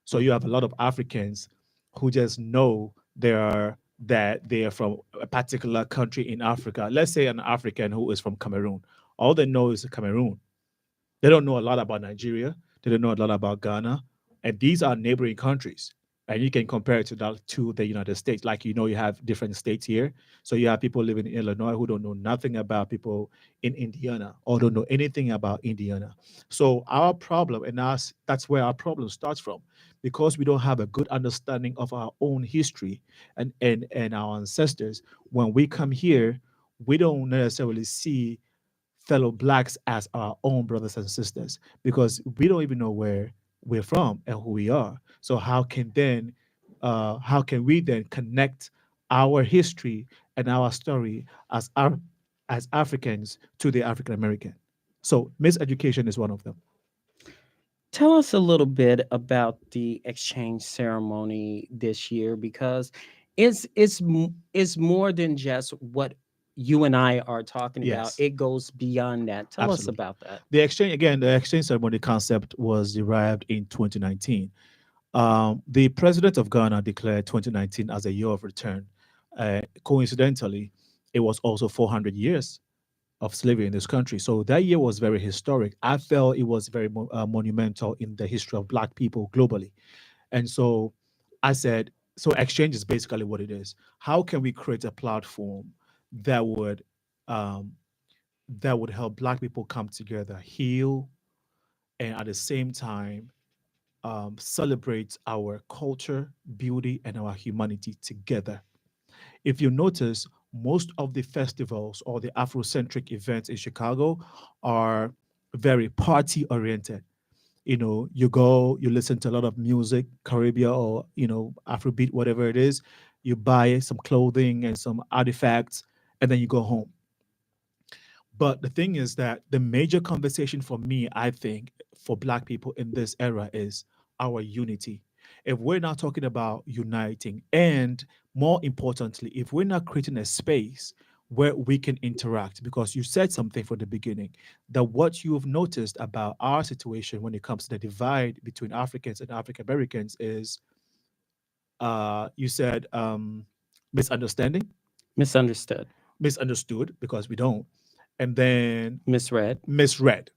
[SPEAKER 6] So you have a lot of Africans who just know that they are from a particular country in Africa. Let's say an African who is from Cameroon. All they know is Cameroon. They don't know a lot about Nigeria. They don't know a lot about Ghana. And these are neighboring countries. And you can compare it to the United States. Like, you have different states here. So you have people living in Illinois who don't know nothing about people in Indiana or don't know anything about Indiana. So our problem, and that's where our problem starts from, because we don't have a good understanding of our own history and our ancestors. When we come here, we don't necessarily see fellow blacks as our own brothers and sisters, because we don't even know where we're from and who we are. So how can we then connect our history and our story as Africans to the African American? So miseducation is one of them.
[SPEAKER 4] Tell us a little bit about the exchange ceremony this year, because it's more than just what you and I are talking about.
[SPEAKER 6] Yes.
[SPEAKER 4] It goes beyond that. Tell us
[SPEAKER 6] Absolutely.
[SPEAKER 4] about that.
[SPEAKER 6] The exchange ceremony concept was derived in 2019. The president of Ghana declared 2019 as a year of return. Coincidentally, it was also 400 years of slavery in this country. So that year was very historic. I felt it was very monumental in the history of Black people globally. And so I said, so exchange is basically what it is. How can we create a platform that would um, that would help Black people come together, heal, and at the same time celebrate our culture, beauty, and our humanity together? If you notice, most of the festivals or the Afrocentric events in Chicago are very party oriented. You go, you listen to a lot of music, Caribbean or Afrobeat, whatever it is. You buy some clothing and some artifacts, and then you go home. But the thing is that the major conversation for me, I think, for Black people in this era is our unity. If we're not talking about uniting, and more importantly, if we're not creating a space where we can interact, because you said something from the beginning, that what you've noticed about our situation when it comes to the divide between Africans and African Americans is, you said, misunderstanding,
[SPEAKER 4] Misunderstood.
[SPEAKER 6] misunderstood, because we don't. and then
[SPEAKER 4] Misread.
[SPEAKER 6] misread,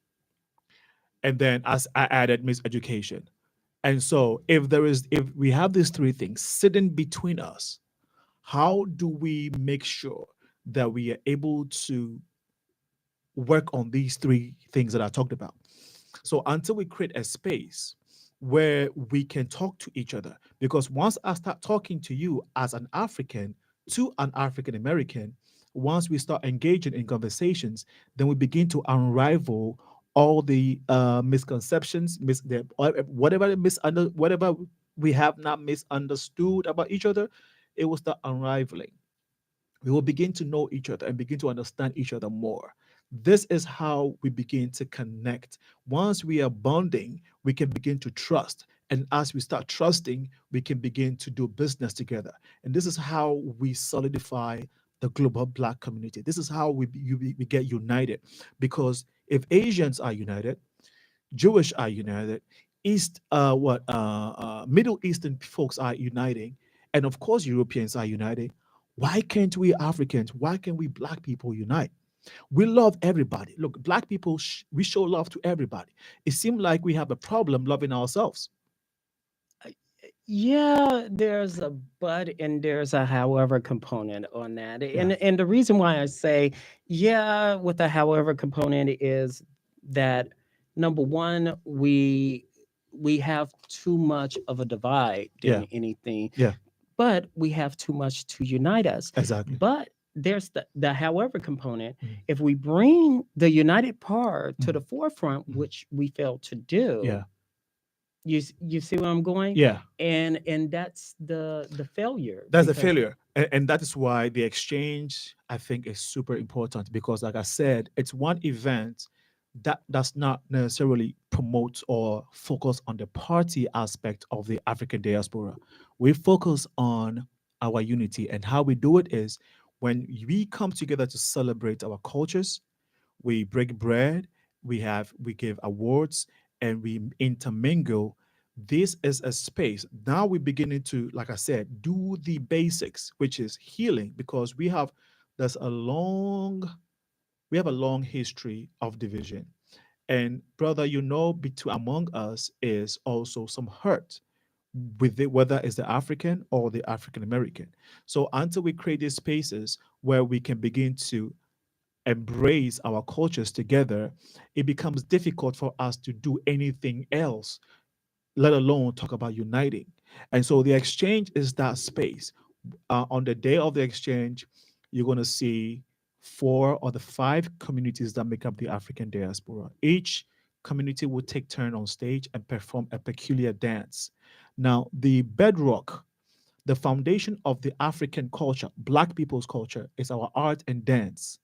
[SPEAKER 6] and then as I added miseducation. And so if we have these three things sitting between us, how do we make sure that we are able to work on these three things that I talked about? So until we create a space where we can talk to each other, because once I start talking to you as an African to an African American, once we start engaging in conversations, then we begin to unravel all the misconceptions, whatever we have not misunderstood about each other, it will start unraveling. We will begin to know each other and begin to understand each other more. This is how we begin to connect. Once we are bonding, we can begin to trust. And as we start trusting, we can begin to do business together. And this is how we solidify the global Black community. This is how we get united. Because if Asians are united, Jewish are united, Middle Eastern folks are uniting, and of course Europeans are uniting. Why can't we Africans? Why can't we Black people unite? We love everybody. Look, Black people, we show love to everybody. It seems like we have a problem loving ourselves.
[SPEAKER 4] Yeah, there's a but and there's a however component on that.
[SPEAKER 6] Yeah.
[SPEAKER 4] And the reason why I say yeah with the however component is that number one, we have too much of a divide
[SPEAKER 6] Yeah.
[SPEAKER 4] than anything,
[SPEAKER 6] Yeah.
[SPEAKER 4] but we have too much to unite us.
[SPEAKER 6] Exactly.
[SPEAKER 4] But there's the however component.
[SPEAKER 6] Mm.
[SPEAKER 4] If we bring the united part to
[SPEAKER 6] Mm.
[SPEAKER 4] the forefront,
[SPEAKER 6] Mm.
[SPEAKER 4] which we failed to do,
[SPEAKER 6] Yeah.
[SPEAKER 4] you see where I'm going?
[SPEAKER 6] Yeah.
[SPEAKER 4] And that's the failure.
[SPEAKER 6] That's a
[SPEAKER 4] because-
[SPEAKER 6] failure. And that is why the exchange, I think, is super important because, like I said, it's one event that does not necessarily promote or focus on the party aspect of the African diaspora. We focus on our unity, and how we do it is when we come together to celebrate our cultures, we break bread, we give awards, and we intermingle. This is a space. Now we're beginning to, like I said, do the basics, which is healing, because there's a long we have a long history of division. And brother, between among us is also some hurt with it, whether it's the African or the African American. So until we create these spaces where we can begin to embrace our cultures together, it becomes difficult for us to do anything else, let alone talk about uniting. And so the exchange is that space. On the day of the exchange, you're going to see four or the five communities that make up the African diaspora. Each community will take turn on stage and perform a peculiar dance. Now, the bedrock, the foundation of the African culture, Black people's culture, is our art and dance.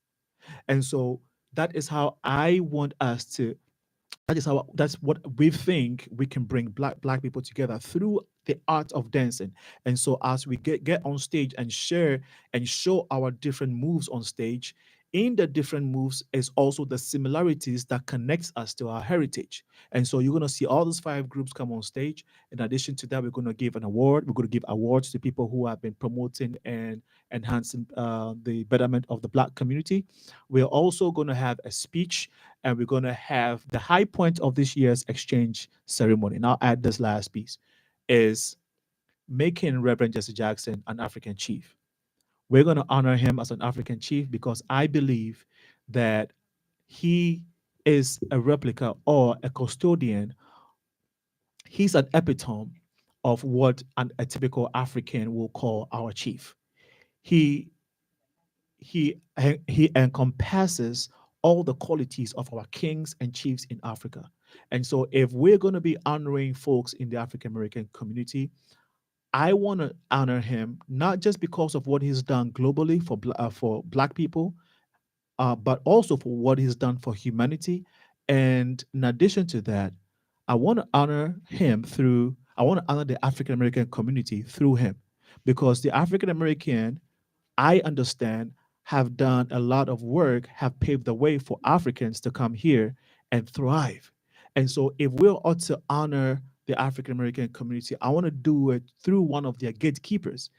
[SPEAKER 6] And so that is how I want us to that's what we think we can bring black people together through the art of dancing. And so as we get on stage and share and show our different moves on stage, in the different moves is also the similarities that connects us to our heritage. And so you're going to see all those five groups come on stage. In addition to that, we're going to give an award. We're going to give awards to people who have been promoting and enhancing the betterment of the Black community. We're also going to have a speech, and we're going to have the high point of this year's exchange ceremony. And I'll add this last piece is making Reverend Jesse Jackson an African chief. We're going to honor him as an African chief because I believe that he is a replica or a custodian. He's an epitome of what a typical African will call our chief. He he encompasses all the qualities of our kings and chiefs in Africa. And so if we're going to be honoring folks in the African American community, I want to honor him not just because of what he's done globally for Black people, but also for what he's done for humanity. And in addition to that, I want to honor the African American community through him, because the African American, I understand, have done a lot of work, have paved the way for Africans to come here and thrive. And so, if we ought to honor the African American community, I want to do it through one of their gatekeepers,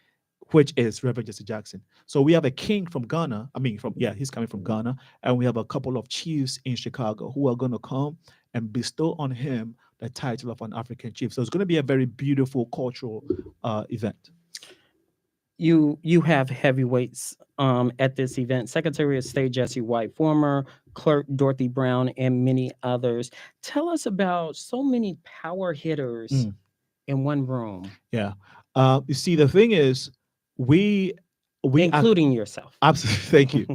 [SPEAKER 6] which is Reverend Jesse Jackson. So we have a king from Ghana. I mean, from yeah, he's coming from Ghana, and we have a couple of chiefs in Chicago who are going to come and bestow on him the title of an African chief. So it's going to be a very beautiful cultural event.
[SPEAKER 4] You have heavyweights at this event: Secretary of State Jesse White, former clerk Dorothy Brown, and many others. Tell us about so many power hitters
[SPEAKER 6] Mm,
[SPEAKER 4] in one room,
[SPEAKER 6] yeah. You see, the thing is, we we ac-
[SPEAKER 4] including yourself.
[SPEAKER 6] absolutely thank you.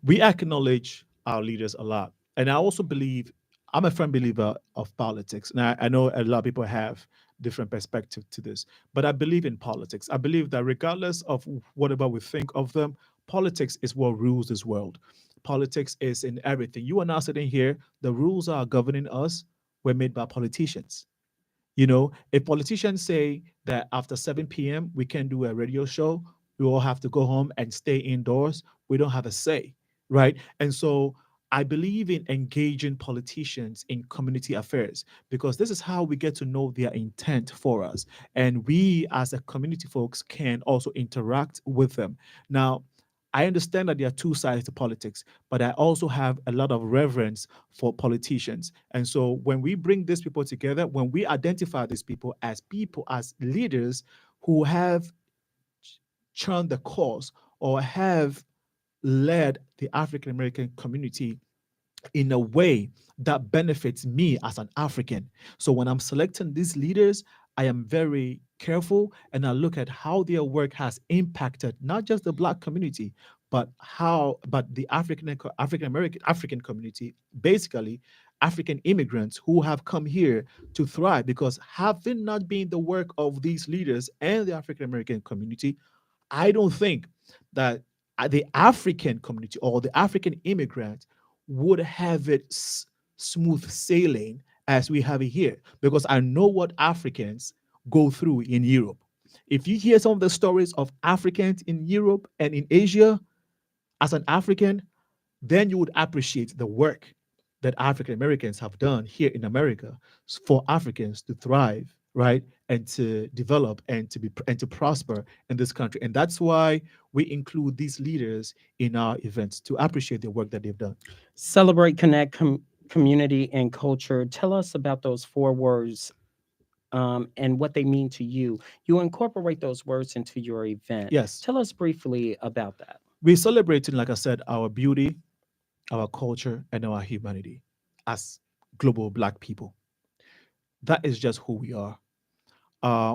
[SPEAKER 6] We acknowledge our leaders a lot, and I also believe I'm a firm believer of politics. And I know a lot of people have different perspective to this, but I believe in politics. I believe that regardless of whatever we think of them, politics is what rules this world. Politics is in everything. You are now sitting here. The rules are governing us were made by politicians. You know, if politicians say that after 7 p.m. we can do a radio show, we all have to go home and stay indoors. We don't have a say, right? And so I believe in engaging politicians in community affairs because this is how we get to know their intent for us. And we, as a community folks, can also interact with them. Now, I understand that there are two sides to politics, but I also have a lot of reverence for politicians. And so when we bring these people together, when we identify these people, as leaders who have churned the cause or have led the African American community in a way that benefits me as an African. So when I'm selecting these leaders, I am very careful and I look at how their work has impacted not just the black community, but the African American African community, basically African immigrants who have come here to thrive because having not been the work of these leaders and the African American community, I don't think that the African community or the African immigrant would have it smooth sailing as we have it here because I know what Africans go through in Europe. If you hear some of the stories of Africans in Europe and in Asia, as an African, then you would appreciate the work that African Americans have done here in America for Africans to thrive, right, and to develop and to prosper in this country. And that's why we include these leaders in our events to appreciate the work that they've done.
[SPEAKER 4] Celebrate, connect, community, and culture. Tell us about those four words and what they mean to you. You incorporate those words into your event.
[SPEAKER 6] Yes,
[SPEAKER 4] Tell us briefly about that.
[SPEAKER 6] we're celebrating, like I said, our beauty, our culture, and our humanity as global Black people. That is just who we are.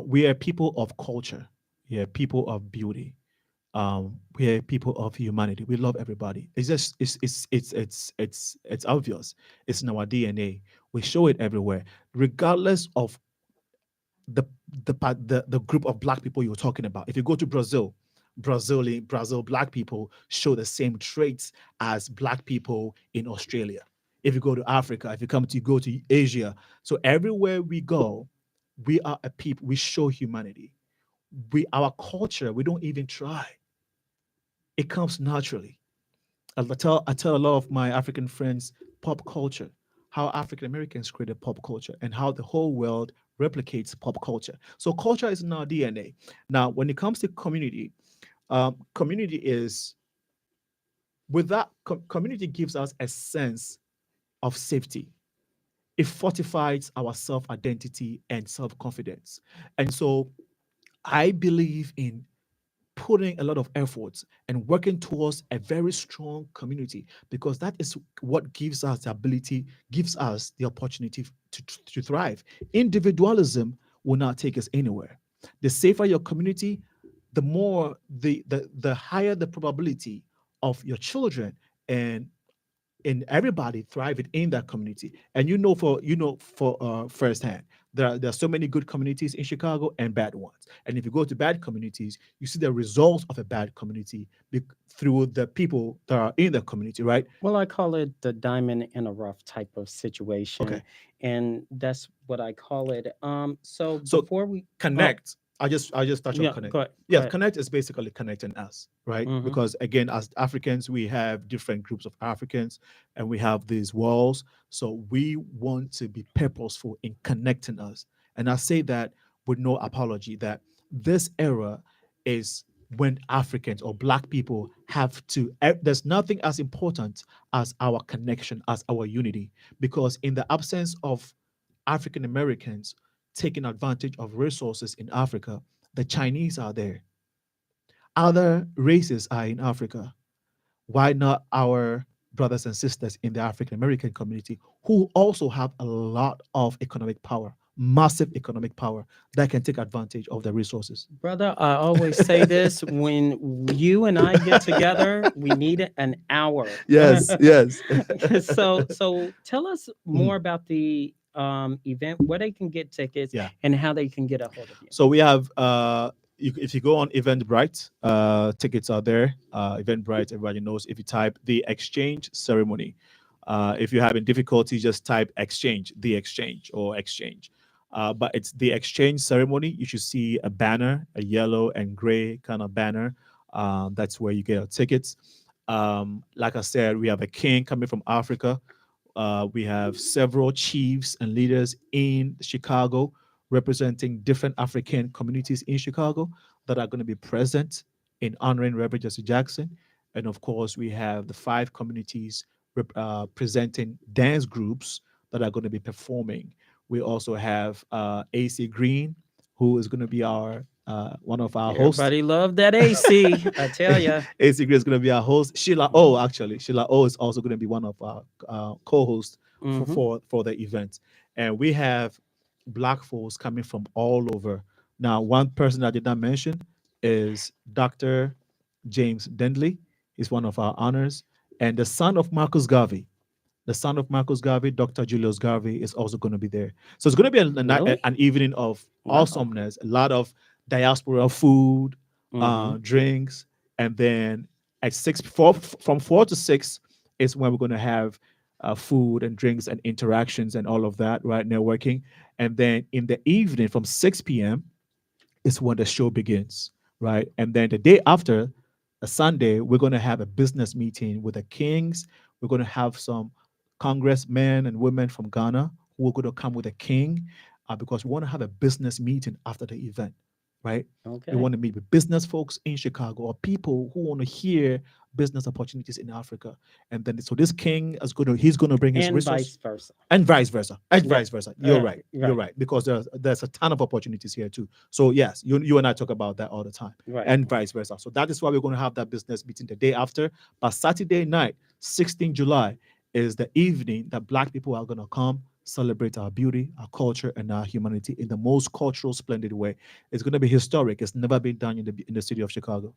[SPEAKER 6] We are people of culture. We are people of beauty. We are people of humanity. We love everybody. It's just it's obvious. It's in our DNA. We show it everywhere, regardless of the the group of black people you're talking about. If you go to Brazil, black people show the same traits as black people in Australia. If you go to Africa, if you go to Asia, so everywhere we go, we are a people. We show humanity. Our culture. We don't even try. It comes naturally. I tell a lot of my African friends pop culture, how African Americans created pop culture, and how the whole world replicates pop culture. So culture is in our DNA. Now, when it comes to community, community is with that community gives us a sense of safety. It fortifies our self identity and self confidence. And so I believe in putting a lot of efforts and working towards a very strong community because that is what gives us the opportunity to thrive. Individualism will not take us anywhere. The safer your community, the more the higher the probability of your children and everybody thriving in that community. And for firsthand, there are so many good communities in Chicago and bad ones. And if you go to bad communities, you see the results of a bad community through the people that are in the community, right?
[SPEAKER 4] Well, I call it the diamond in a rough type of
[SPEAKER 6] Okay.
[SPEAKER 4] situation, and that's what I call it. So
[SPEAKER 6] So
[SPEAKER 4] before we, oh,
[SPEAKER 6] connect. I just touch on
[SPEAKER 4] yeah,
[SPEAKER 6] connect.
[SPEAKER 4] go ahead, go
[SPEAKER 6] Yes,
[SPEAKER 4] ahead.
[SPEAKER 6] connect is basically connecting us, right?
[SPEAKER 4] Hmm.
[SPEAKER 6] Because again, as Africans, we have different groups of Africans and we have these walls. So we want to be purposeful in connecting us. And I say that with no apology that this era is when Africans or Black people have to, there's nothing as important as our connection, as our unity. Because in the absence of African Americans taking advantage of resources in Africa, the Chinese are there. Other races are in Africa. Why not our brothers and sisters in the African American community who also have a lot of economic power, massive economic power that can take advantage of the resources?
[SPEAKER 4] Brother, I always say this when you and I get together, we need an hour.
[SPEAKER 6] Yes, yes.
[SPEAKER 4] So tell us
[SPEAKER 6] Mhm.
[SPEAKER 4] more about the event, where they can get tickets,
[SPEAKER 6] Yeah.
[SPEAKER 4] and how they can get a hold of you.
[SPEAKER 6] So we have if you go on Eventbrite, tickets are there. Eventbrite, everybody knows. If you type the exchange ceremony, if you're having difficulty, just type exchange, the exchange or exchange. But it's the exchange ceremony. You should see a banner, a yellow and gray kind of banner. That's where you get your tickets. Like I said, we have a king coming from Africa. We have several chiefs and leaders in Chicago representing different African communities in Chicago that are going to be present in honoring Reverend Jesse Jackson. And of course, we have the five communities presenting dance groups that are going to be performing. We also have AC Green, who is going to be our one of our hosts.
[SPEAKER 4] Everybody love that AC. I tell you.
[SPEAKER 6] AC Green is going to be our host. Sheila O, actually, Sheila O is also going to be one of our co-hosts for the event. And we have Black folks coming from all over. Now, one person I did not mention is Dr. James Dendley. He's one of our honors. And the son of Marcus Garvey, Dr. Julius Garvey, is also going to be there. So it's going to be
[SPEAKER 4] Really?
[SPEAKER 6] an evening of
[SPEAKER 4] Wow.
[SPEAKER 6] awesomeness, a lot of diaspora food,
[SPEAKER 4] Mhm.
[SPEAKER 6] drinks, and then at from 4 to 6 is when we're going to have food and drinks and interactions and all of that, right? Networking. And then in the evening from 6 p.m. is when the show begins, right? And then the day after, a Sunday, we're going to have a business meeting with the kings. We're going to have some congressmen and women from Ghana who are going to come with a king because we want to have a business meeting after the event, right?
[SPEAKER 4] Okay.
[SPEAKER 6] We want to meet with business folks in Chicago or people who want to hear business opportunities in Africa. And then so this king he's going to bring his
[SPEAKER 4] And
[SPEAKER 6] resources
[SPEAKER 4] vice versa.
[SPEAKER 6] and vice versa. And
[SPEAKER 4] Yeah.
[SPEAKER 6] vice versa. You're
[SPEAKER 4] Right,
[SPEAKER 6] right.
[SPEAKER 4] right.
[SPEAKER 6] You're right. Because there's a ton of opportunities here too. So yes, you and I talk about that all the time.
[SPEAKER 4] Right.
[SPEAKER 6] And vice versa. So that is why we're going to have that business meeting the day after. But Saturday night, 16 July, is the evening that Black people are going to come celebrate our beauty, our culture, and our humanity in the most cultural, splendid way. It's going to be historic. It's never been done in the city of Chicago.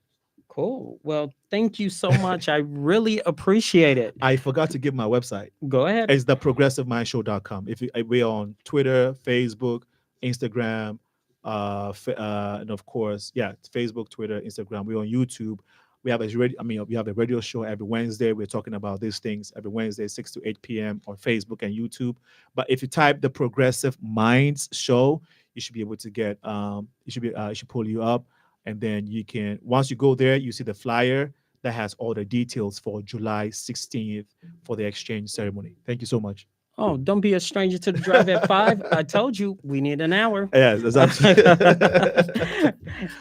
[SPEAKER 4] Cool. Well, thank you so much. I really appreciate it.
[SPEAKER 6] I forgot to give my website.
[SPEAKER 4] Go ahead.
[SPEAKER 6] It's theprogressivemindshow.com. If we're on Twitter, Facebook, Instagram, and of course, Facebook, Twitter, Instagram. We're on YouTube. We have we have a radio show every Wednesday. We're talking about these things every Wednesday, 6 to 8 p.m. on Facebook and YouTube. But if you type the Progressive Minds Show, you should be able to get it should pull you up. And then you can, once you go there, you see the flyer that has all the details for July 16th for the exchange ceremony. Thank you so much.
[SPEAKER 4] Oh, don't be a stranger to the drive at 5. I told you we need an hour.
[SPEAKER 6] Yes, that's absolutely.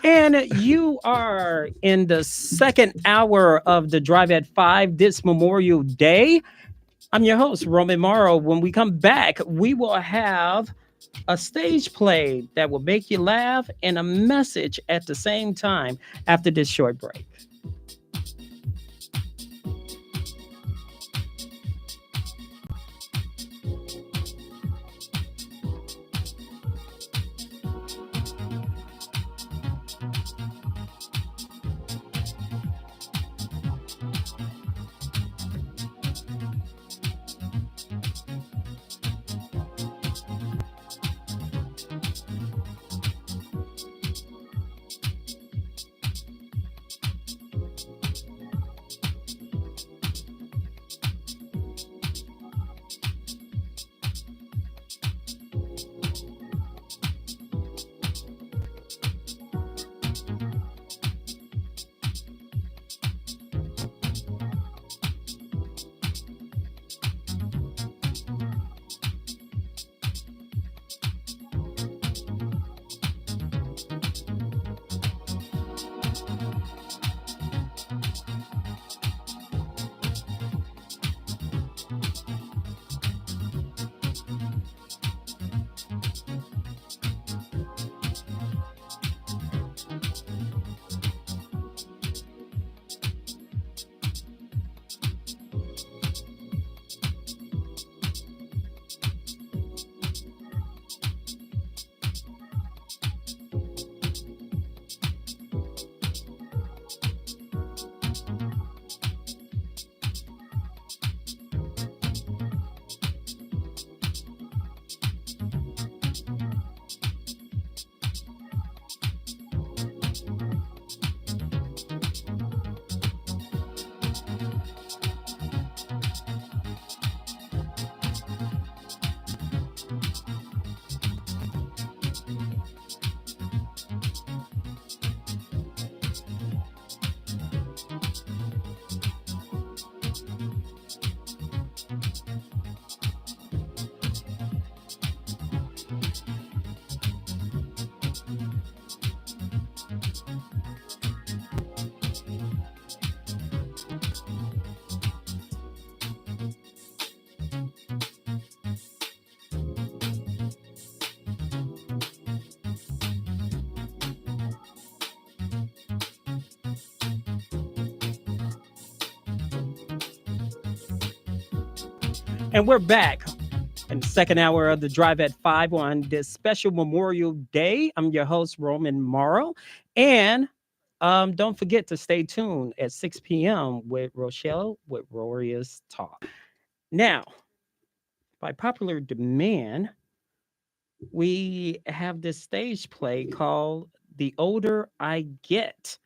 [SPEAKER 4] And you are in the second hour of the drive at 5 this Memorial Day. I'm your host, Roman Morrow. When we come back, we will have a stage play that will make you laugh and a message at the same time after this short break. And we're back in the second hour of the Drive at 5 on this special Memorial Day. I'm your host, Roman Morrow. And don't forget to stay tuned at 6 p.m. with Rochelle with Warriors Talk. Now, by popular demand, we have this stage play called The Older I Get.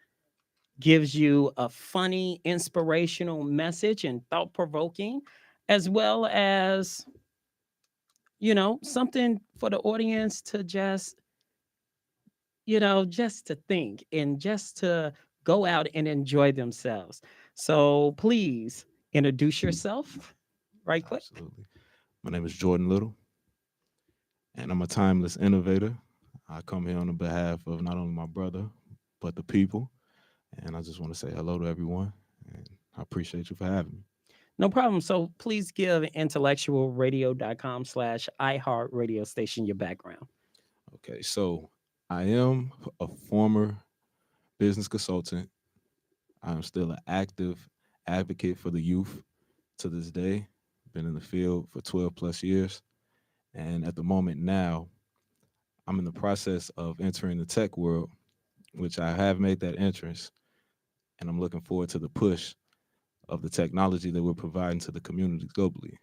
[SPEAKER 4] Gives you a funny, inspirational message and thought provoking, as well as, something for the audience to just, just to think and just to go out and enjoy themselves. So please introduce yourself right quick.
[SPEAKER 7] Absolutely. My name is Jordan Little, and I'm a timeless innovator. I come here on the behalf of not only my brother, but the people. And I just want to say hello to everyone, and I appreciate you for having me.
[SPEAKER 4] No problem. So please give intellectualradio.com/iHeart radio station your background.
[SPEAKER 7] Okay, so I am a former business consultant. I'm still an active advocate for the youth to this day. Been in the field for 12 plus years. And at the moment now, I'm in the process of entering the tech world, which I have made that entrance. And I'm looking forward to the push of the technology that we're providing to the community globally.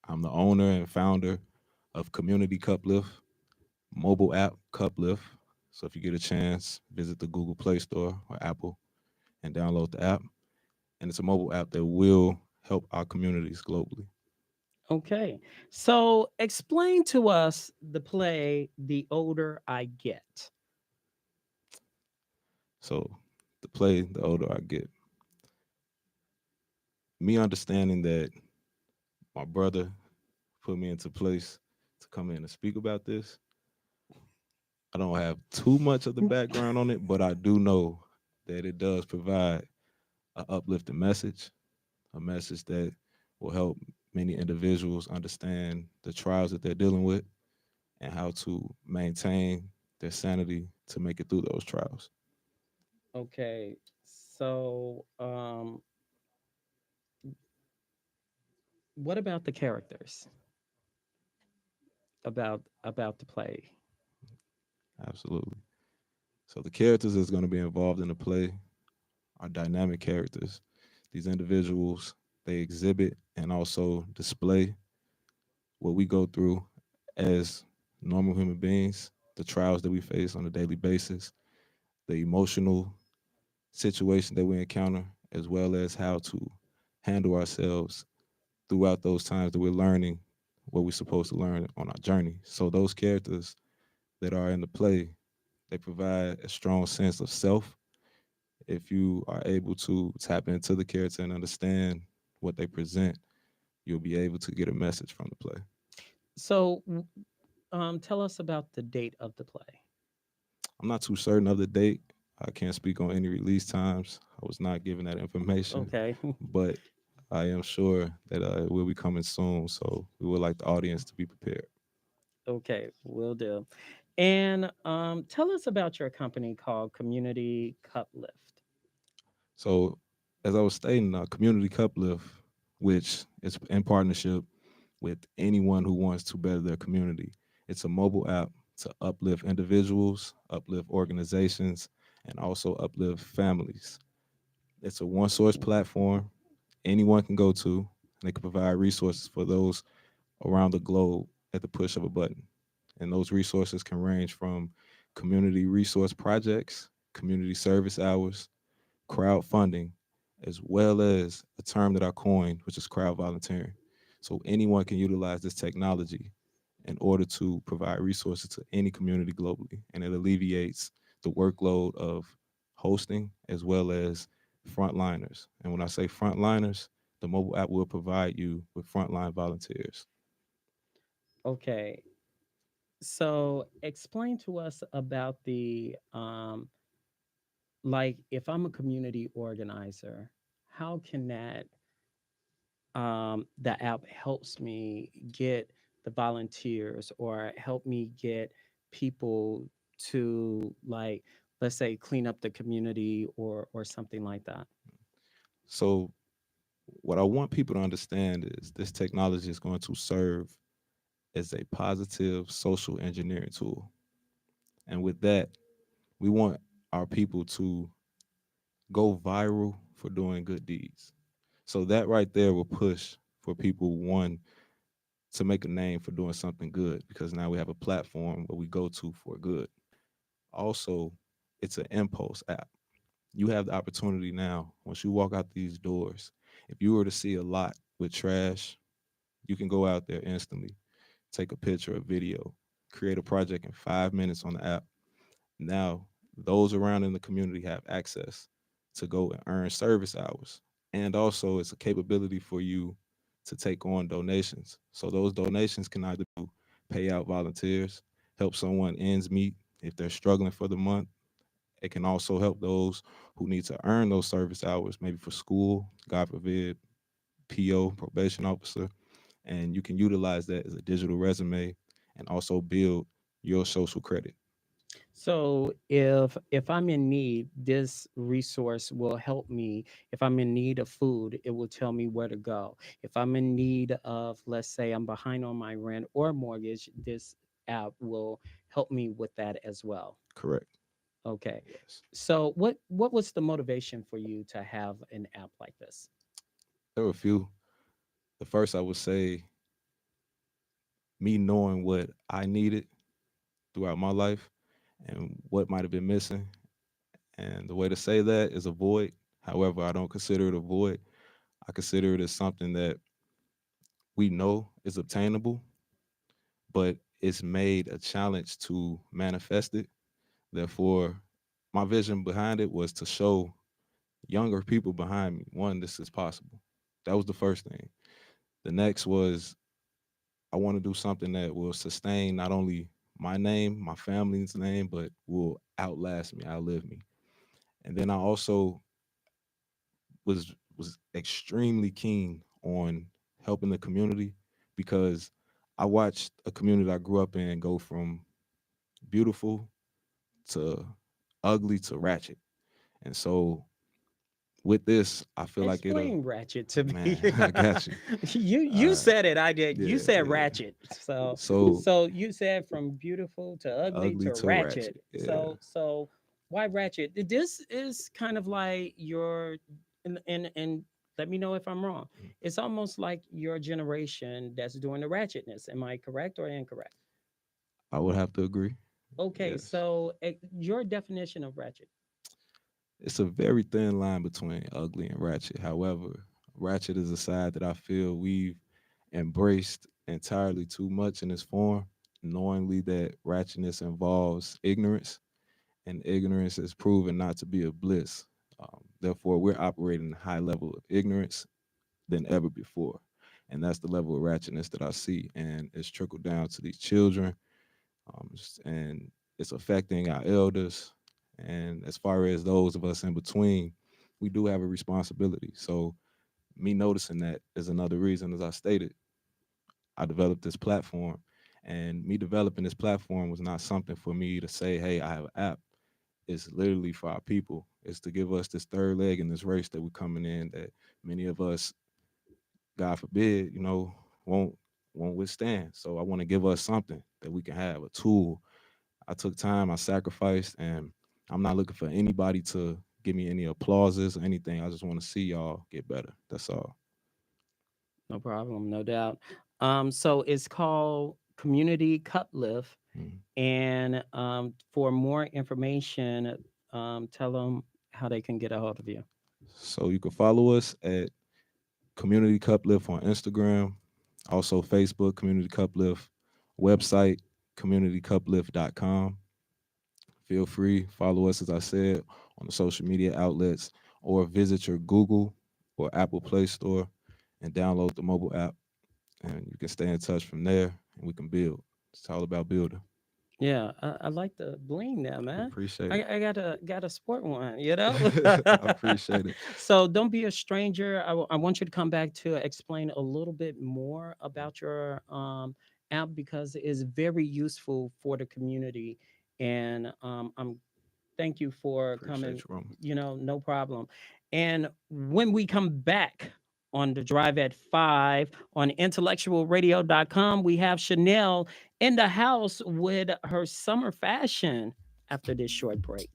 [SPEAKER 7] I'm the owner and founder of Community Cuplift, mobile app Cuplift. So if you get a chance, visit the Google Play Store or Apple and download the app. And it's a mobile app that will help our communities globally.
[SPEAKER 4] Okay. So explain to us the play The Older I Get.
[SPEAKER 7] So the play, the older I get, me understanding that my brother put me into place to come in and speak about this. I don't have too much of the background on it, but I do know that it does provide an uplifting message, a message that will help many individuals understand the trials that they're dealing with and how to maintain their sanity to make it through those trials.
[SPEAKER 4] Okay. So what about the characters about the play?
[SPEAKER 7] Absolutely. So the characters that's going to be involved in the play are dynamic characters. These individuals, they exhibit and also display what we go through as normal human beings, the trials that we face on a daily basis, the emotional situation that we encounter, as well as how to handle ourselves throughout those times that we're learning what we're supposed to learn on our journey. So those characters that are in the play, they provide a strong sense of self. If you are able to tap into the character and understand what they present, you'll be able to get a message from the play.
[SPEAKER 4] So tell us about the date of the play.
[SPEAKER 7] I'm not too certain of the date. I can't speak on any release times. I was not given that information,
[SPEAKER 4] Okay.
[SPEAKER 7] but I am sure that it will be coming soon. So we would like the audience to be prepared.
[SPEAKER 4] Okay, will do. And tell us about your company called Community Cuplift.
[SPEAKER 7] So, as I was stating, Community Cuplift, which is in partnership with anyone who wants to better their community, it's a mobile app to uplift individuals, uplift organizations, and also uplift families. It's a one source platform anyone can go to, and they can provide resources for those around the globe at the push of a button. And those resources can range from community resource projects, community service hours, crowdfunding, as well as a term that I coined, which is crowd volunteering. So anyone can utilize this technology in order to provide resources to any community globally. And it alleviates the workload of hosting as well as frontliners. And when I say frontliners, the mobile app will provide you with frontline volunteers.
[SPEAKER 4] Okay. So explain to us about the like if I'm a community organizer, how can the app helps me get the volunteers or help me get people to, like, let's say clean up the community or something like that.
[SPEAKER 7] So what I want people to understand is this technology is going to serve as a positive social engineering tool. And with that, we want our people to go viral for doing good deeds. So that right there will push for people, one, to make a name for doing something good, because now we have a platform where we go to for good. Also, it's an impulse app. You have the opportunity now, once you walk out these doors, if you were to see a lot with trash, you can go out there instantly, take a picture, a video, create a project in 5 minutes on the app. Now, those around in the community have access to go and earn service hours. And also, it's a capability for you to take on donations. So, those donations can either pay out volunteers, help someone ends meet if they're struggling for the month. It can also help those who need to earn those service hours, maybe for school, God forbid, PO, probation officer. And you can utilize that as a digital resume and also build your social credit.
[SPEAKER 4] So if I'm in need, this resource will help me. If I'm in need of food, it will tell me where to go. If I'm in need of, let's say I'm behind on my rent or mortgage, this app will help me with that as well.
[SPEAKER 7] Correct.
[SPEAKER 4] Okay.
[SPEAKER 7] Yes.
[SPEAKER 4] So what was the motivation for you to have an app like this?
[SPEAKER 7] There were a few. The first, I would say, me knowing what I needed throughout my life and what might have been missing. And the way to say that is a void. However, I don't consider it a void. I consider it as something that we know is obtainable, but it's made a challenge to manifest it. Therefore, my vision behind it was to show younger people behind me, one, this is possible. That was the first thing. The next was I want to do something that will sustain not only my name, my family's name, but will outlast me, outlive me. And then I also was extremely keen on helping the community because I watched a community I grew up in go from beautiful to ugly to ratchet. And so with this, I feel like it'll,
[SPEAKER 4] Explain ratchet to me.
[SPEAKER 7] man, I got you.
[SPEAKER 4] You said it, I did. You
[SPEAKER 7] Yeah,
[SPEAKER 4] said
[SPEAKER 7] yeah.
[SPEAKER 4] ratchet. So
[SPEAKER 7] So
[SPEAKER 4] so you said from beautiful to ugly
[SPEAKER 7] ugly
[SPEAKER 4] to
[SPEAKER 7] to ratchet.
[SPEAKER 4] ratchet.
[SPEAKER 7] Yeah.
[SPEAKER 4] So why ratchet? This is kind of like your and let me know if I'm wrong. It's almost like your generation that's doing the ratchetness. Am I correct or incorrect?
[SPEAKER 7] I would have to agree.
[SPEAKER 4] Okay,
[SPEAKER 7] Yes.
[SPEAKER 4] so your definition of ratchet.
[SPEAKER 7] It's a very thin line between ugly and ratchet. However, ratchet is a side that I feel we've embraced entirely too much in this form, knowingly that ratchetness involves ignorance, and ignorance is proven not to be a bliss. Therefore, we're operating a high level of ignorance than ever before. And that's the level of ratchetness that I see. And it's trickled down to these children, and it's affecting our elders. And as far as those of us in between, we do have a responsibility. So, me noticing that is another reason, as I stated, I developed this platform. And me developing this platform was not something for me to say, hey, I have an app. It's literally for our people. It's to give us this third leg in this race that we're coming in, that many of us, God forbid, won't won't withstand. So I want to give us something that we can have, a tool. I took time, I sacrificed, and I'm not looking for anybody to give me any applauses or anything. I just want to see y'all get better. That's all.
[SPEAKER 4] No problem, no doubt. So it's called Community Cuplift.
[SPEAKER 7] Mhm.
[SPEAKER 4] And for more information, tell them how they can get a hold of you.
[SPEAKER 7] So you can follow us at Community Cuplift on Instagram, also Facebook, Community Cuplift, website, communitycuplift.com. Feel free, follow us, as I said, on the social media outlets, or visit your Google or Apple Play Store and download the mobile app. And you can stay in touch from there and we can build. It's all about building.
[SPEAKER 4] Yeah, I like the bling there, man.
[SPEAKER 7] Appreciate it.
[SPEAKER 4] I got a sport one, you know.
[SPEAKER 7] I appreciate it.
[SPEAKER 4] So don't be a stranger. I want you to come back to explain a little bit more about your app because it is very useful for the community. And I'm thank you for
[SPEAKER 7] Appreciate
[SPEAKER 4] coming.
[SPEAKER 7] you, Roman.
[SPEAKER 4] No problem. And when we come back, on the Drive at 5 on intellectualradio.com. We have Chanel in the house with her summer fashion after this short break.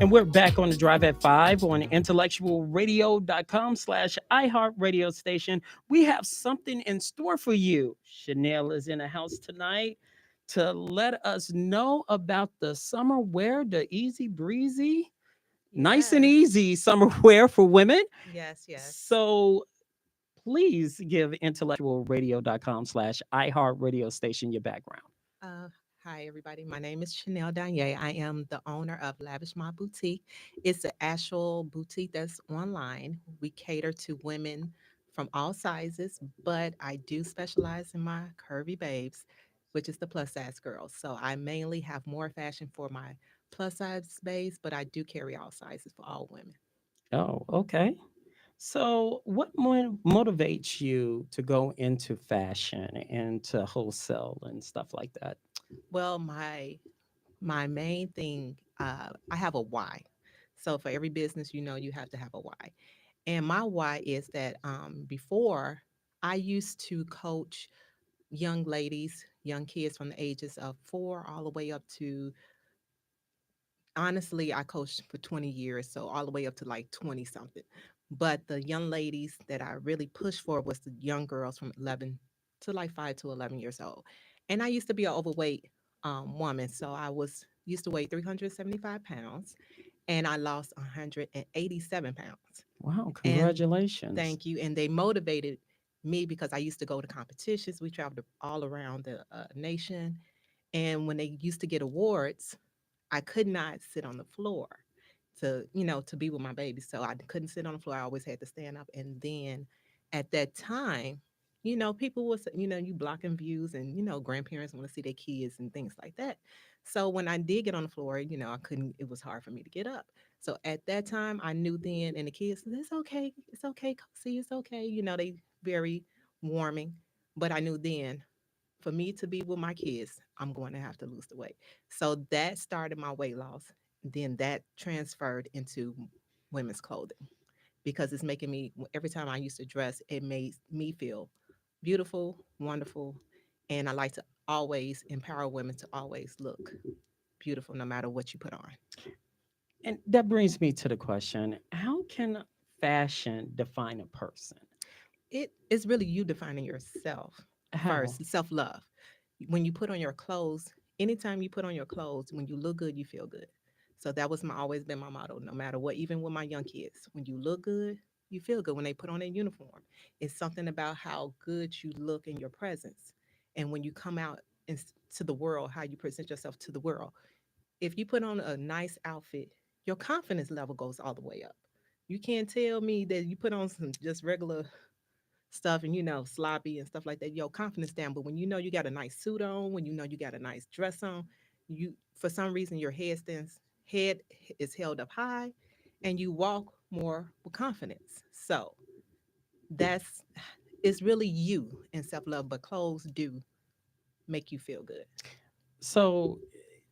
[SPEAKER 4] And we're back on the Drive at 5 on intellectualradio.com/iHeart radio station. We have something in store for you. Chanel is in the house tonight to let us know about the summer wear, the easy breezy, nice and
[SPEAKER 8] Yes.
[SPEAKER 4] easy summer wear for women.
[SPEAKER 8] Yes, yes.
[SPEAKER 4] So please give intellectualradio.com/iHeart radio station your background.
[SPEAKER 8] Uh, Hi, everybody. My name is Chanel Danye. I am the owner of Lavish My Boutique. It's an actual boutique that's online. We cater to women from all sizes, but I do specialize in my curvy babes, which is the plus size girls. So I mainly have more fashion for my plus size babes, but I do carry all sizes for all women.
[SPEAKER 4] Oh, okay. So, what motivates you to go into fashion and to wholesale and stuff like that?
[SPEAKER 8] Well, my main thing, I have a why. So for every business, you have to have a why. And my why is that before I used to coach young ladies, young kids from the ages of 4 all the way up to, honestly, I coached for 20 years, so all the way up to like 20 something. But the young ladies that I really pushed for was the young girls from 11 to like 5 to 11 years old. And I used to be an overweight woman, so I was used to weigh 375 pounds and I lost 187 pounds.
[SPEAKER 4] Wow,
[SPEAKER 8] And
[SPEAKER 4] congratulations.
[SPEAKER 8] thank you. And they motivated me because I used to go to competitions. We traveled all around the nation. And when they used to get awards, I could not sit on the floor to be with my baby. So I couldn't sit on the floor. I always had to stand up. And then at that time, people was, you blocking views and, grandparents want to see their kids and things like that. So when I did get on the floor, I couldn't, it was hard for me to get up. So at that time, I knew then, and the kids said, it's okay, see, it's okay. They very warming. But I knew then for me to be with my kids, I'm going to have to lose the weight. So that started my weight loss. Then that transferred into women's clothing because it's making me, every time I used to dress, it made me feel beautiful, wonderful. And I like to always empower women to always look beautiful no matter what you put on.
[SPEAKER 4] And that brings me to the question, how can fashion define a person?
[SPEAKER 8] It is really you defining yourself
[SPEAKER 4] How?
[SPEAKER 8] first, self love. When you put on your clothes, anytime you put on your clothes, when you look good, you feel good. So that was my always been my motto, no matter what, even with my young kids. When you look good, you feel good when they put on their uniform. It's something about how good you look in your presence. And when you come out to the world, how you present yourself to the world. If you put on a nice outfit, your confidence level goes all the way up You can't tell me that you put on some just regular stuff and sloppy and stuff like that. Your confidence down. But when you know you got a nice suit on, when you know you got a nice dress on, you for some reason your head is held up high, and you walk more with confidence. So that's it's really you and self love, but clothes do make you feel good.
[SPEAKER 4] So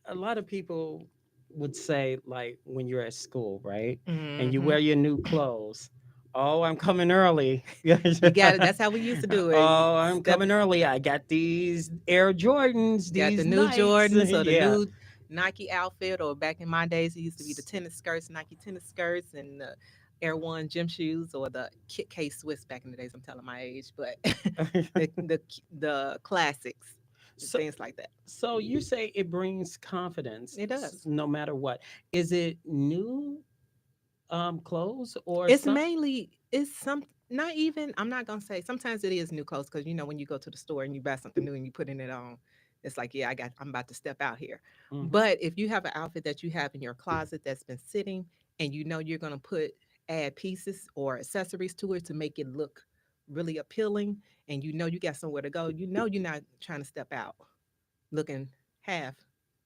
[SPEAKER 4] a lot of people would say, like, when you're at school, right, and you
[SPEAKER 8] Hmm.
[SPEAKER 4] wear your new clothes. Oh, I'm coming early.
[SPEAKER 8] You got it. That's how we used to do it. You
[SPEAKER 4] Oh, I'm
[SPEAKER 8] step
[SPEAKER 4] coming early. I got these Air Jordans,
[SPEAKER 8] got the
[SPEAKER 4] these
[SPEAKER 8] new
[SPEAKER 4] Nikes.
[SPEAKER 8] Jordans or the
[SPEAKER 4] Yeah.
[SPEAKER 8] new Nike outfit, or back in my days, it used to be the tennis skirts, Nike tennis skirts, and the Air One gym shoes, or the Kit K Swiss back in the days. I'm telling my age, but the classics,
[SPEAKER 4] so,
[SPEAKER 8] things like that.
[SPEAKER 4] so you say it brings confidence
[SPEAKER 8] It does.
[SPEAKER 4] no matter what. Is it new clothes or
[SPEAKER 8] It's
[SPEAKER 4] some?
[SPEAKER 8] mainly it's some not even I'm not gonna say sometimes it is new clothes because when you go to the store and you buy something new and you putting it on, it's like yeah I'm about to step out here.
[SPEAKER 4] Mhm.
[SPEAKER 8] But if you have an outfit that you have in your closet that's been sitting and you're gonna add pieces or accessories to it to make it look really appealing, and you got somewhere to go, you're not trying to step out looking half,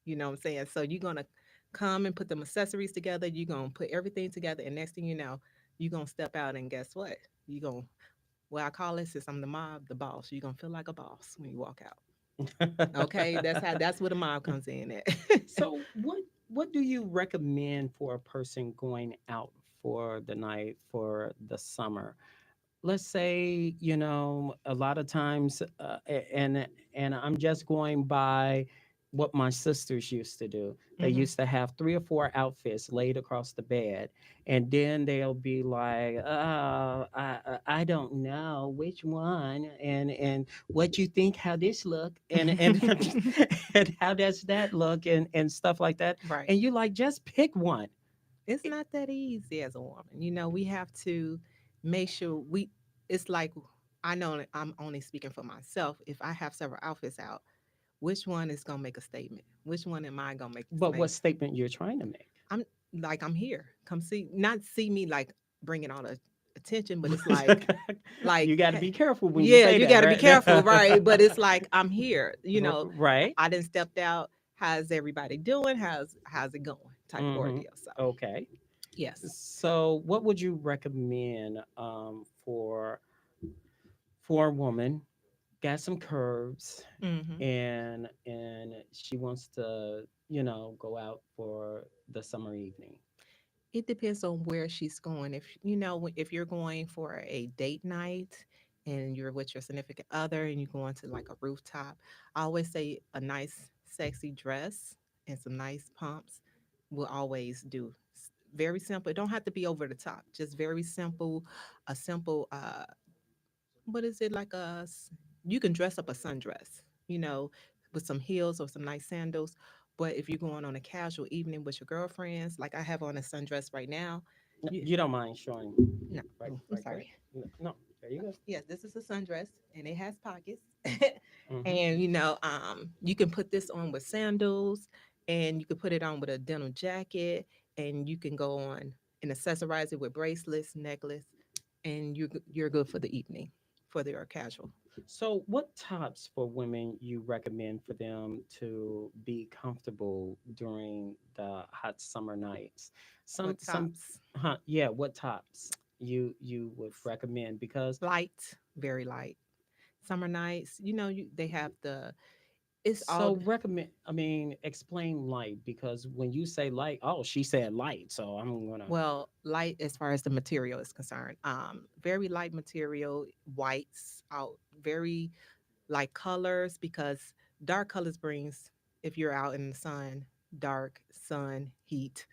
[SPEAKER 8] what I'm saying? So you're gonna come and put them accessories together, you're gonna put everything together, and next thing you know, you're gonna step out and guess what? You're gonna Well, I call it, since I'm the mob, the boss. You're gonna feel like a boss when you walk out. Okay, that's where the mob comes in at.
[SPEAKER 4] So what do you recommend for a person going out for the night for the summer? Let's say, a lot of times, and I'm just going by what my sisters used to do. They
[SPEAKER 8] Hmm.
[SPEAKER 4] used to have three or four outfits laid across the bed, and then they'll be like, I don't know which one, and what you think, how this look, and and how does that look, and stuff like that.
[SPEAKER 8] Right.
[SPEAKER 4] And you like, just pick one.
[SPEAKER 8] It's not that easy as a woman. We have to make sure it's like, I know I'm only speaking for myself. If I have several outfits out, which one is going to make a statement? Which one am I going to make
[SPEAKER 4] But what
[SPEAKER 8] make?
[SPEAKER 4] statement you're trying to make?
[SPEAKER 8] I'm I'm here. Come see, not see me like bringing all the attention, but it's like,
[SPEAKER 4] You got to
[SPEAKER 8] hey,
[SPEAKER 4] be careful when you
[SPEAKER 8] yeah,
[SPEAKER 4] say
[SPEAKER 8] you
[SPEAKER 4] that,
[SPEAKER 8] got to be careful, right? But
[SPEAKER 4] right?
[SPEAKER 8] it's like, I'm here.
[SPEAKER 4] Right.
[SPEAKER 8] I didn't stepped out. How's everybody doing? How's it going? Type of
[SPEAKER 4] Hmm.
[SPEAKER 8] ordeal. So
[SPEAKER 4] Okay.
[SPEAKER 8] yes.
[SPEAKER 4] So, what would you recommend for a woman got some curves,
[SPEAKER 8] Hmm.
[SPEAKER 4] and she wants to, go out for the summer evening?
[SPEAKER 8] It depends on where she's going. If you're going for a date night and you're with your significant other and you're going to like a rooftop, I always say a nice, sexy dress and some nice pumps will always do. Very simple. It don't have to be over the top. Just very simple. A simple. What is it like You can dress up a sundress. You know, with some heels or some nice sandals. But if you're going on a casual evening with your girlfriends, like I have on a sundress right now, you
[SPEAKER 4] You don't mind showing
[SPEAKER 8] no,
[SPEAKER 4] right,
[SPEAKER 8] oh, I'm
[SPEAKER 4] right there?
[SPEAKER 8] sorry.
[SPEAKER 4] No, there you go.
[SPEAKER 8] Yes, this is a sundress and it has pockets.
[SPEAKER 4] Hmm.
[SPEAKER 8] And you can put this on with sandals, and you can put it on with a denim jacket, and you can go on and accessorize it with bracelets, necklace, and you're good for the evening, for the casual.
[SPEAKER 4] So, what tops for women you recommend for them to be comfortable during the hot summer nights?
[SPEAKER 8] What
[SPEAKER 4] Some,
[SPEAKER 8] tops?
[SPEAKER 4] yeah. What tops you would recommend? Because
[SPEAKER 8] Light, very light. Summer nights, they have it's all.
[SPEAKER 4] so recommend. I mean, explain light, because when you say light, oh, she said light, so I'm gonna.
[SPEAKER 8] Well, light as far as the material is concerned. Very light material, whites, out very light colors, because dark colors brings, if you're out in the sun, dark sun, heat.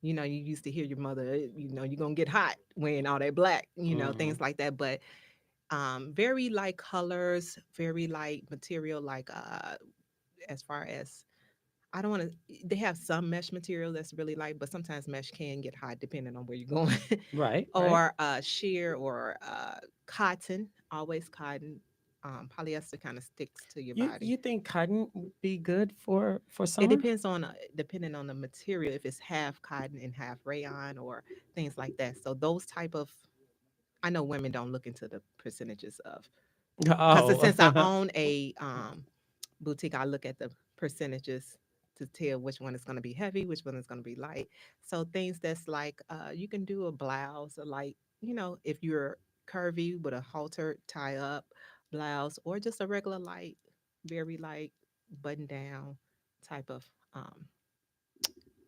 [SPEAKER 8] You used to hear your mother, you're gonna get hot wearing all that black,
[SPEAKER 4] Hmm.
[SPEAKER 8] things like that. But very light colors, very light material, like as far as I don't want to. They have some mesh material that's really light, but sometimes mesh can get hot depending on where you're going.
[SPEAKER 4] Right, right.
[SPEAKER 8] Or sheer or cotton, always cotton. polyester kind of sticks to your
[SPEAKER 4] You
[SPEAKER 8] body.
[SPEAKER 4] think cotton would be good for
[SPEAKER 8] It
[SPEAKER 4] summer?
[SPEAKER 8] depends on depending on the material, if it's half cotton and half rayon or things like that. So those type of, I know women don't look into the percentages of, because
[SPEAKER 4] Oh,
[SPEAKER 8] since I own a boutique, I look at the percentages to tell which one is going to be heavy, which one is going to be light. So things that's like you can do a blouse, a light, if you're curvy with a halter tie up blouse, or just a regular light, very light button down type of um,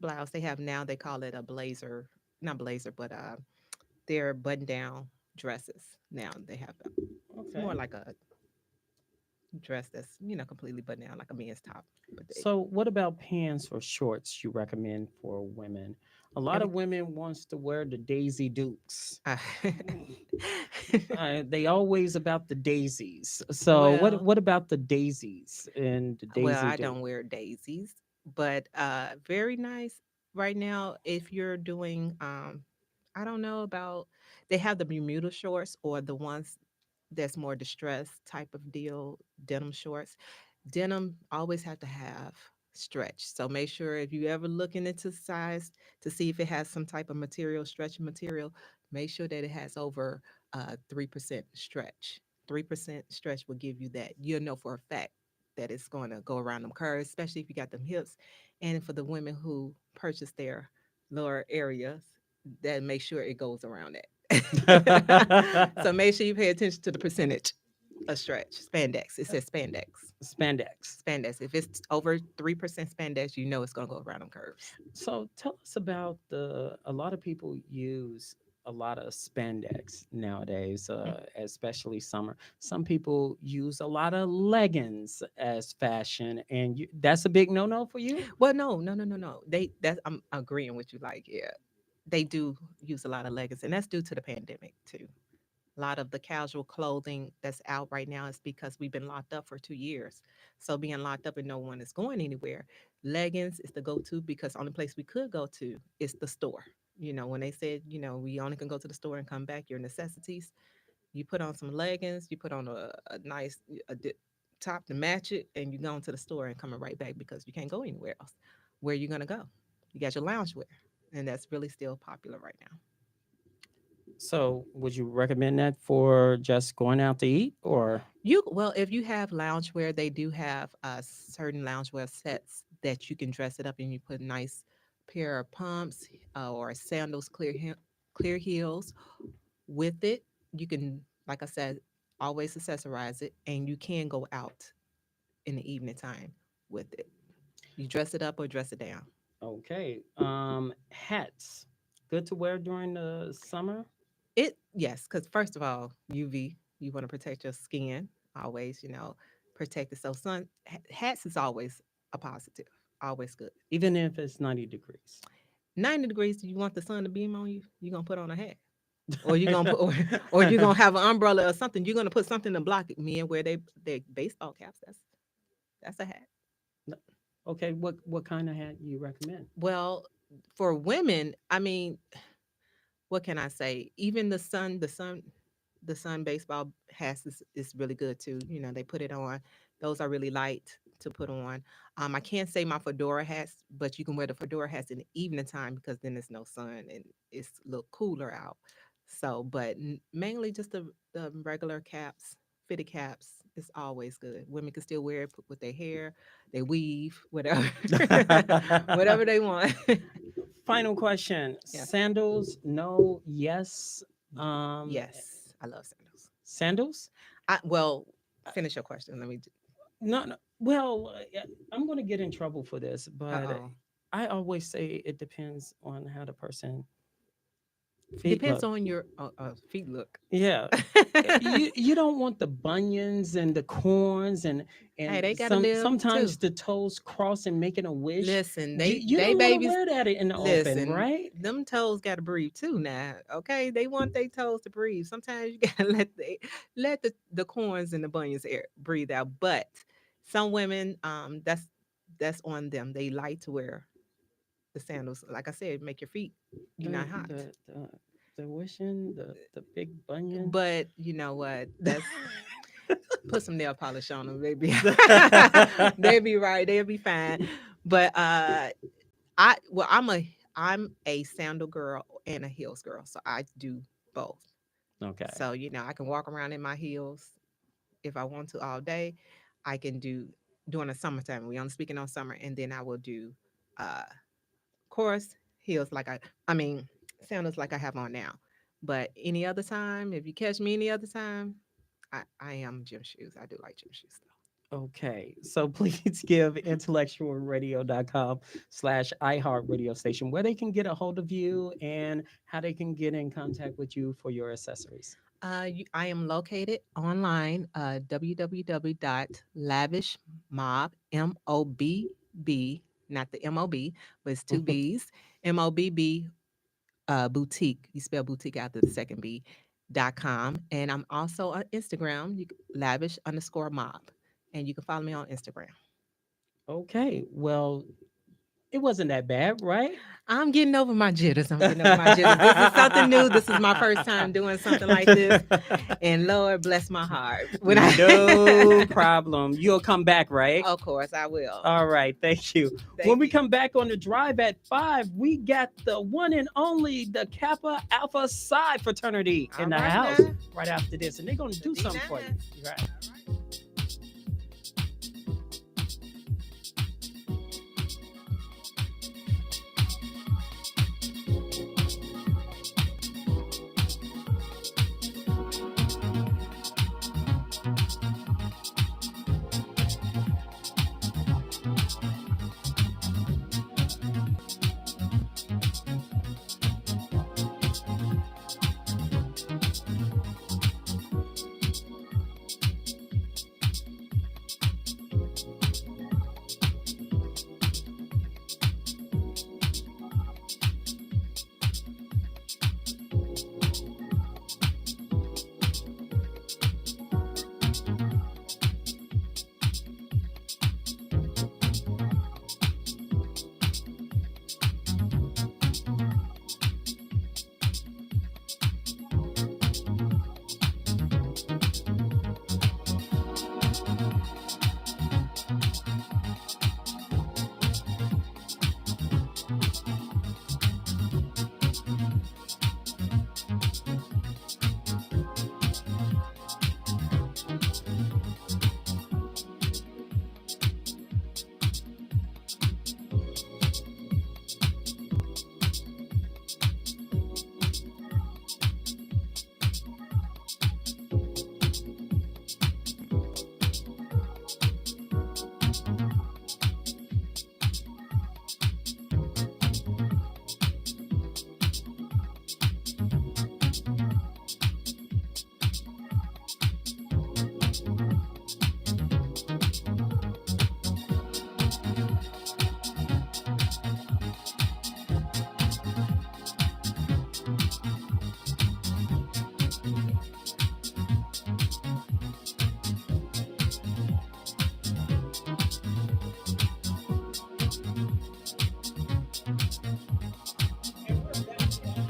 [SPEAKER 8] blouse. They have now, they call it a blazer, not blazer, but they're button down dresses. Now they have them. It's more
[SPEAKER 4] okay.
[SPEAKER 8] like a dress that's completely buttoned down, like a men's top. But they,
[SPEAKER 4] So, what about pants or shorts you recommend for women? A lot
[SPEAKER 8] every
[SPEAKER 4] of women wants to wear the Daisy Dukes.
[SPEAKER 8] uh,
[SPEAKER 4] They always about the daisies. So,
[SPEAKER 8] well,
[SPEAKER 4] what about the daisies and the
[SPEAKER 8] well,
[SPEAKER 4] Daisy
[SPEAKER 8] I
[SPEAKER 4] Duke?
[SPEAKER 8] don't wear daisies, but very nice right now if you're doing I don't know about, they have the Bermuda shorts or the ones that's more distressed type of deal, denim shorts. Denim always have to have stretch. So make sure if you ever looking into size to see if it has some type of material, stretch material, make sure that it has over 3% stretch. 3% stretch will give you that. You'll know for a fact that it's going to go around them curves, especially if you got them hips. And for the women who purchase their lower areas, that make sure it goes around that. So make sure you pay attention to the percentage a stretch. Spandex. It says spandex.
[SPEAKER 4] Spandex.
[SPEAKER 8] Spandex. If it's over 3% spandex, you know it's gonna go around them curves.
[SPEAKER 4] So tell us about a lot of people use a lot of spandex nowadays, especially summer. Some people use a lot of leggings as fashion, and that's a big no-no for you.
[SPEAKER 8] Well, no, no, no, no, no. I'm agreeing with you. Like, yeah, they do use a lot of leggings, and that's due to the pandemic too. A lot of the casual clothing that's out right now is because we've been locked up for 2 years. So being locked up and no one is going anywhere, leggings is the go-to because only place we could go to is the store. When they said, we only can go to the store and come back, your necessities, you put on some leggings, you put on a nice top to match it, and you go into the store and coming right back because you can't go anywhere else. Where you gonna go? You got your loungewear, and that's really still popular right now.
[SPEAKER 4] So would you recommend that for just going out to eat, or
[SPEAKER 8] Well, if you have loungewear, they do have certain loungewear sets that you can dress it up and you put nice pair of pumps or sandals, clear heels with it. You can, like I said, always accessorize it, and you can go out in the evening time with it. You dress it up or dress it down.
[SPEAKER 4] okay? Hats, good to wear during the summer.
[SPEAKER 8] Yes, because first of all, UV, you want to protect your skin always. Protect it. So hats is always a positive, always good.
[SPEAKER 4] Even if it's 90 degrees.
[SPEAKER 8] 90 degrees, you want the sun to beam on you, you're gonna put on a hat. Or you're gonna put or you're gonna have an umbrella or something. You're gonna put something to block it. Men wear they baseball caps. That's a hat.
[SPEAKER 4] Okay, what kind of hat you recommend?
[SPEAKER 8] Well, for women, I mean, what can I say? Even the sun baseball hats is really good too. They put it on. Those are really light to put on. I can't say my fedora hats, but you can wear the fedora hats in the evening time because then there's no sun and it's a little cooler out. So, but mainly just the regular caps, fitted caps is always good. Women can still wear it with their hair, they weave, whatever, whatever they want.
[SPEAKER 4] Final question:
[SPEAKER 8] Yes,
[SPEAKER 4] sandals? No. Yes.
[SPEAKER 8] yes, I love sandals.
[SPEAKER 4] Sandals?
[SPEAKER 8] Well, finish your question. Let me.
[SPEAKER 4] No, no. Well, yeah, I'm going to get in trouble for this,
[SPEAKER 8] Uh
[SPEAKER 4] but
[SPEAKER 8] oh.
[SPEAKER 4] I always say it depends on how the person feet
[SPEAKER 8] Depends
[SPEAKER 4] look.
[SPEAKER 8] on your feet look.
[SPEAKER 4] Yeah, you don't want the bunions and the corns
[SPEAKER 8] Hey,
[SPEAKER 4] and
[SPEAKER 8] they gotta live too.
[SPEAKER 4] sometimes the toes crossing making a wish.
[SPEAKER 8] Listen,
[SPEAKER 4] You
[SPEAKER 8] they
[SPEAKER 4] don't want to
[SPEAKER 8] babies.
[SPEAKER 4] wear that in the open,
[SPEAKER 8] Listen,
[SPEAKER 4] right?
[SPEAKER 8] them toes gotta breathe too. Now, okay, they want their toes to breathe. Sometimes you gotta let the corns and the bunions air breathe out. But some women, that's on them. They like to wear the sandals. Like I said, make your feet you're
[SPEAKER 4] The
[SPEAKER 8] not hot.
[SPEAKER 4] the the, the wishing the big bunion.
[SPEAKER 8] But you know what? That's Put some nail polish on them, maybe. They'll be right. They'll be fine. But I'm a sandal girl and a heels girl, so I do both.
[SPEAKER 4] Okay.
[SPEAKER 8] So I can walk around in my heels if I want to all day. I can do during the summertime. We only speaking on summer, and then I will do, course, heels I mean sandals like I have on now. But any other time, if you catch me any other time, I am gym shoes. I do like gym shoes though.
[SPEAKER 4] Okay, so please give intellectualradio.com/iHeartRadio station where they can get a hold of you and how they can get in contact with you for your accessories.
[SPEAKER 8] I am located online, www.lavishmob, MOBB, not the MOB, but it's two B's, MOBB, boutique. You spell boutique after the second B.com. And I'm also on Instagram, lavish_mob. And you can follow me on Instagram.
[SPEAKER 4] Okay, well, it wasn't that bad, right?
[SPEAKER 8] I'm getting over my jitters. This is something new. This is my first time doing something like this. And Lord bless my heart.
[SPEAKER 4] No problem. You'll come back, right?
[SPEAKER 8] Of course, I will.
[SPEAKER 4] All right. Thank you.
[SPEAKER 8] Thank
[SPEAKER 4] When we
[SPEAKER 8] you.
[SPEAKER 4] come back on the drive at 5, we got the one and only, the Kappa Alpha Psi Fraternity in the
[SPEAKER 8] All right
[SPEAKER 4] house
[SPEAKER 8] now.
[SPEAKER 4] right after this. And they're going to do
[SPEAKER 8] Be
[SPEAKER 4] something for you.
[SPEAKER 8] nice.
[SPEAKER 4] Right.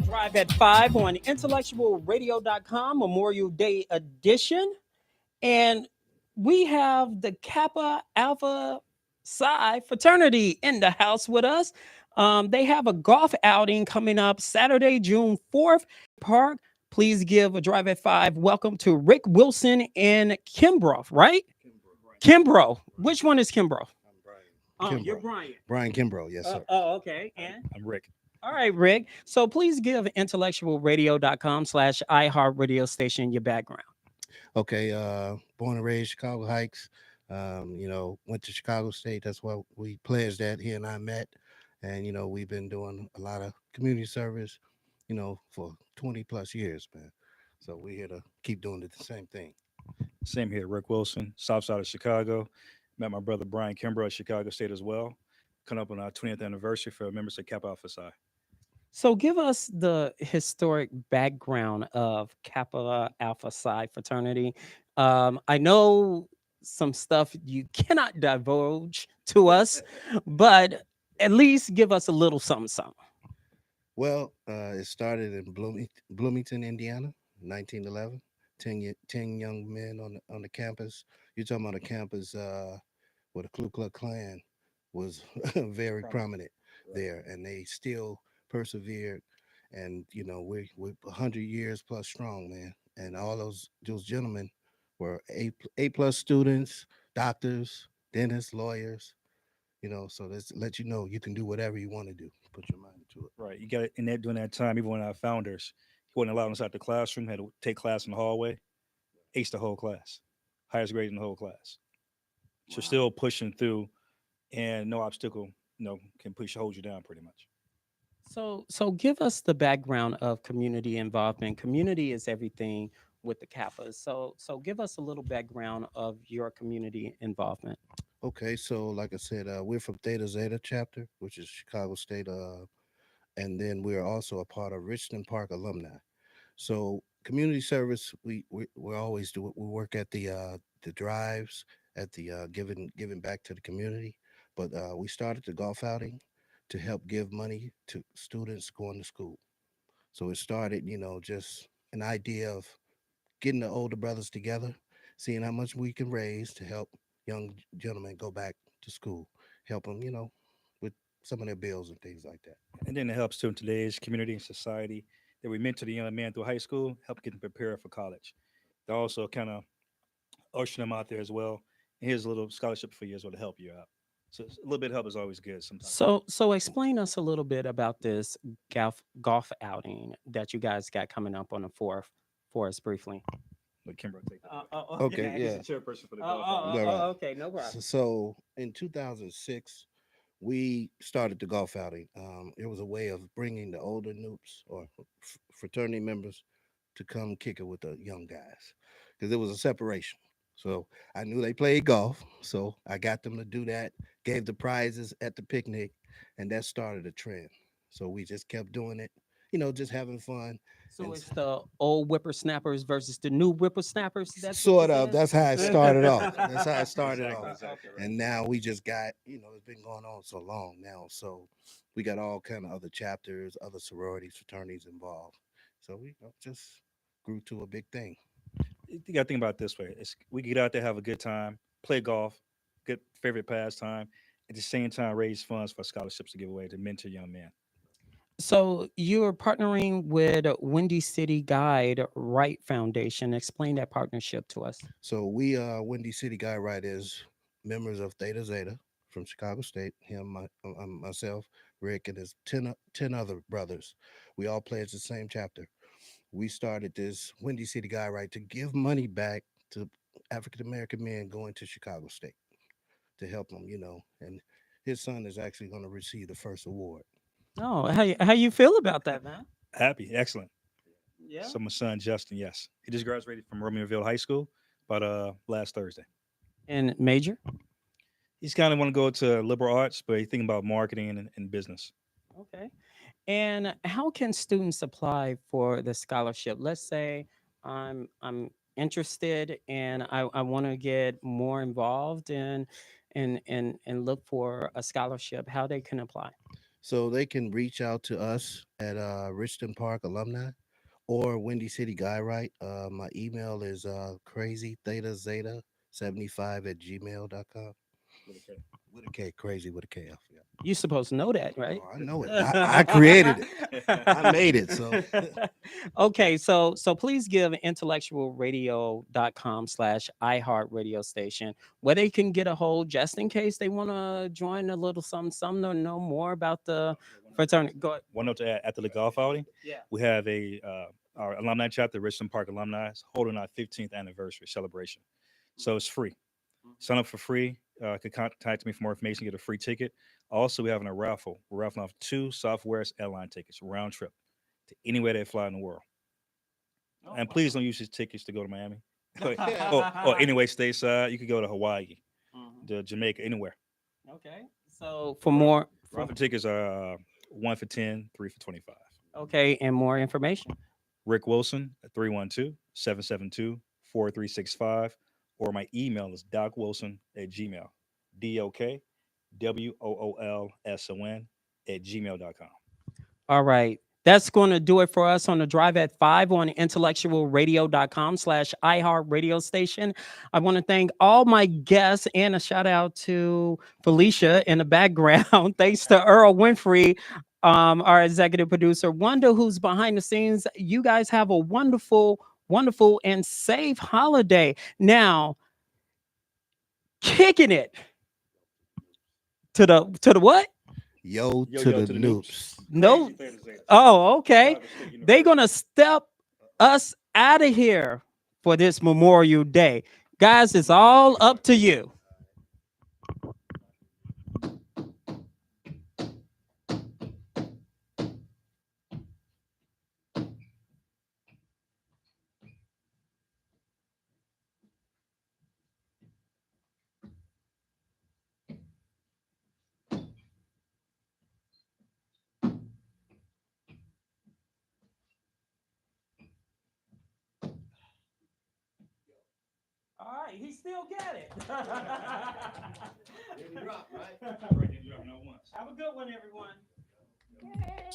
[SPEAKER 4] Drive at 5 on IntellectualRadio.com, Memorial Day edition. And we have the Kappa Alpha Psi Fraternity in the house with us. They have a golf outing coming up Saturday, June 4th. Park. Please give a drive at 5. Welcome to Rick Wilson and Kimbrough, right? Kimbrough. Which one is Kimbrough?
[SPEAKER 9] I'm Brian.
[SPEAKER 4] You're Brian.
[SPEAKER 9] Brian Kimbrough, yes, sir.
[SPEAKER 4] Okay. And
[SPEAKER 10] I'm Rick.
[SPEAKER 4] all right, Rick. So please give intellectualradio.com/iHeartRadio station your background.
[SPEAKER 9] Okay, born and raised Chicago Heights. Went to Chicago State. That's why we pledged that here and I met. And, we've been doing a lot of community service, for 20 plus years, man. So we're here to keep doing the same thing.
[SPEAKER 10] Same here, Rick Wilson, South Side of Chicago. Met my brother Brian Kimbrough at Chicago State as well. Coming up on our 20th anniversary for members of Kappa Alpha Psi.
[SPEAKER 4] So give us the historic background of Kappa Alpha Psi Fraternity. I know some stuff you cannot divulge to us, but at least give us a little something.
[SPEAKER 9] Well, it started in Bloomington, Indiana, 1911. 10 young men on the campus. You're talking about a campus where the Ku Klux Klan was very prominent there, and they still persevered. And we're 100 years plus strong, man. And all those gentlemen were A plus students, doctors, dentists, lawyers. So let's let you know you can do whatever you want to do. Put your mind to it.
[SPEAKER 10] Right. You got it in that during that time, even one of our founders, he wasn't allowed inside the classroom, had to take class in the hallway, aced the whole class, highest grade in the whole class. So still pushing through and no obstacle, can push hold you down pretty much.
[SPEAKER 4] So give us the background of community involvement. Community is everything with the Kappas. So give us a little background of your community involvement.
[SPEAKER 9] Okay, so like I said, we're from Theta Zeta chapter, which is Chicago State, and then we're also a part of Richmond Park alumni. So community service, we always do it. We work at the drives, at the giving back to the community. But we started the golf outing to help give money to students going to school. So it started, just an idea of getting the older brothers together, seeing how much we can raise to help young gentlemen go back to school, help them, with some of their bills and things like that.
[SPEAKER 10] And then it helps too in today's community and society that we mentor the young man through high school, help get them prepared for college. They also kind of usher them out there as well. And here's a little scholarship for you as well to help you out. So a little bit of help is always good sometimes.
[SPEAKER 4] So explain us a little bit about this golf outing that you guys got coming up on the 4th for us briefly.
[SPEAKER 10] Let Kimber take that.
[SPEAKER 9] Okay, yeah.
[SPEAKER 10] He's the chairperson for the
[SPEAKER 9] All right.
[SPEAKER 4] okay, no problem.
[SPEAKER 9] So in 2006, we started the golf outing. It was a way of bringing the older noobs or fraternity members to come kick it with the young guys because there was a separation. So I knew they played golf, so I got them to do that. Gave the prizes at the picnic, and that started a trend. So we just kept doing it, just having fun.
[SPEAKER 4] So
[SPEAKER 9] And
[SPEAKER 4] it's the old whippersnappers versus the new whippersnappers. That's what
[SPEAKER 9] sort
[SPEAKER 4] this
[SPEAKER 9] of.
[SPEAKER 4] is?
[SPEAKER 9] That's how it started off. That's how it started
[SPEAKER 10] Exactly,
[SPEAKER 9] off.
[SPEAKER 10] exactly right.
[SPEAKER 9] And now we just got, it's been going on so long now. So we got all kind of other chapters, other sororities, fraternities involved. So we just grew to a big thing.
[SPEAKER 10] You got to think about it this way: we get out there, have a good time, play golf, good favorite pastime. At the same time, raise funds for scholarships to give away to mentor young men.
[SPEAKER 4] So you're partnering with Windy City Guide Right Foundation. Explain that partnership to us.
[SPEAKER 9] So we Windy City Guy Right is members of Theta Zeta from Chicago State. Him, myself, Rick, and his 10 other brothers. We all pledged the same chapter. We started this Windy City Guy Right to give money back to African American men going to Chicago State to help them, and his son is actually going to receive the first award.
[SPEAKER 4] Oh, how you feel about that, man?
[SPEAKER 10] Happy, excellent.
[SPEAKER 4] Yeah.
[SPEAKER 10] So my son Justin, yes, he just graduated from Romeoville High School, about last Thursday.
[SPEAKER 4] And major?
[SPEAKER 10] He's kind of want to go to liberal arts, but he's thinking about marketing and business.
[SPEAKER 4] Okay. And how can students apply for the scholarship? Let's say I'm interested and I want to get more involved and look for a scholarship. How they can apply?
[SPEAKER 9] So they can reach out to us at Richmond Park alumni or Windy City Guy Right. My email is crazy theta zeta 75 at gmail.com. With a K, crazy with a K. Yeah.
[SPEAKER 4] You're supposed to know that, right?
[SPEAKER 9] Oh, I know it. I created it. I made it. So
[SPEAKER 4] Okay, so please give intellectualradio.com/iHeart radio station where they can get a hold just in case they want to join a little something to know more about the fraternity. Go ahead.
[SPEAKER 10] One note to add: after the golf outing,
[SPEAKER 4] Yeah.
[SPEAKER 10] we have our alumni chapter, Richmond Park alumni, is holding our 15th anniversary celebration. So it's free. Sign up for free. Could contact me for more information. Get a free ticket. Also, we have a raffle. We're raffling off 2 Southwest airline tickets, round trip to anywhere they fly in the world. And please don't use these tickets to go to Miami or anyway stateside. You could go to Hawaii, to Jamaica, anywhere.
[SPEAKER 4] Okay. So for more,
[SPEAKER 10] Raffle tickets are 1 for 10, 3 for 25.
[SPEAKER 4] okay, and more information.
[SPEAKER 10] Rick Wilson at 312-772-4365. Or my email is docwilson@gmail. DOKWOOLSON @gmail.com.
[SPEAKER 4] All right. That's going to do it for us on the Drive at 5 on intellectualradio.com/iHeartRadio station. I want to thank all my guests and a shout out to Felicia in the background. Thanks to Earl Winfrey, our executive producer, Wanda, who's behind the scenes. You guys have a wonderful, wonderful, and safe holiday. Now, kicking it to the what?
[SPEAKER 9] Yo to the noops.
[SPEAKER 4] No. Oh, okay. They're going to step us out of here for this Memorial Day. Guys, it's all up to you. All right, he still got it. Have a good one, everyone. Yay.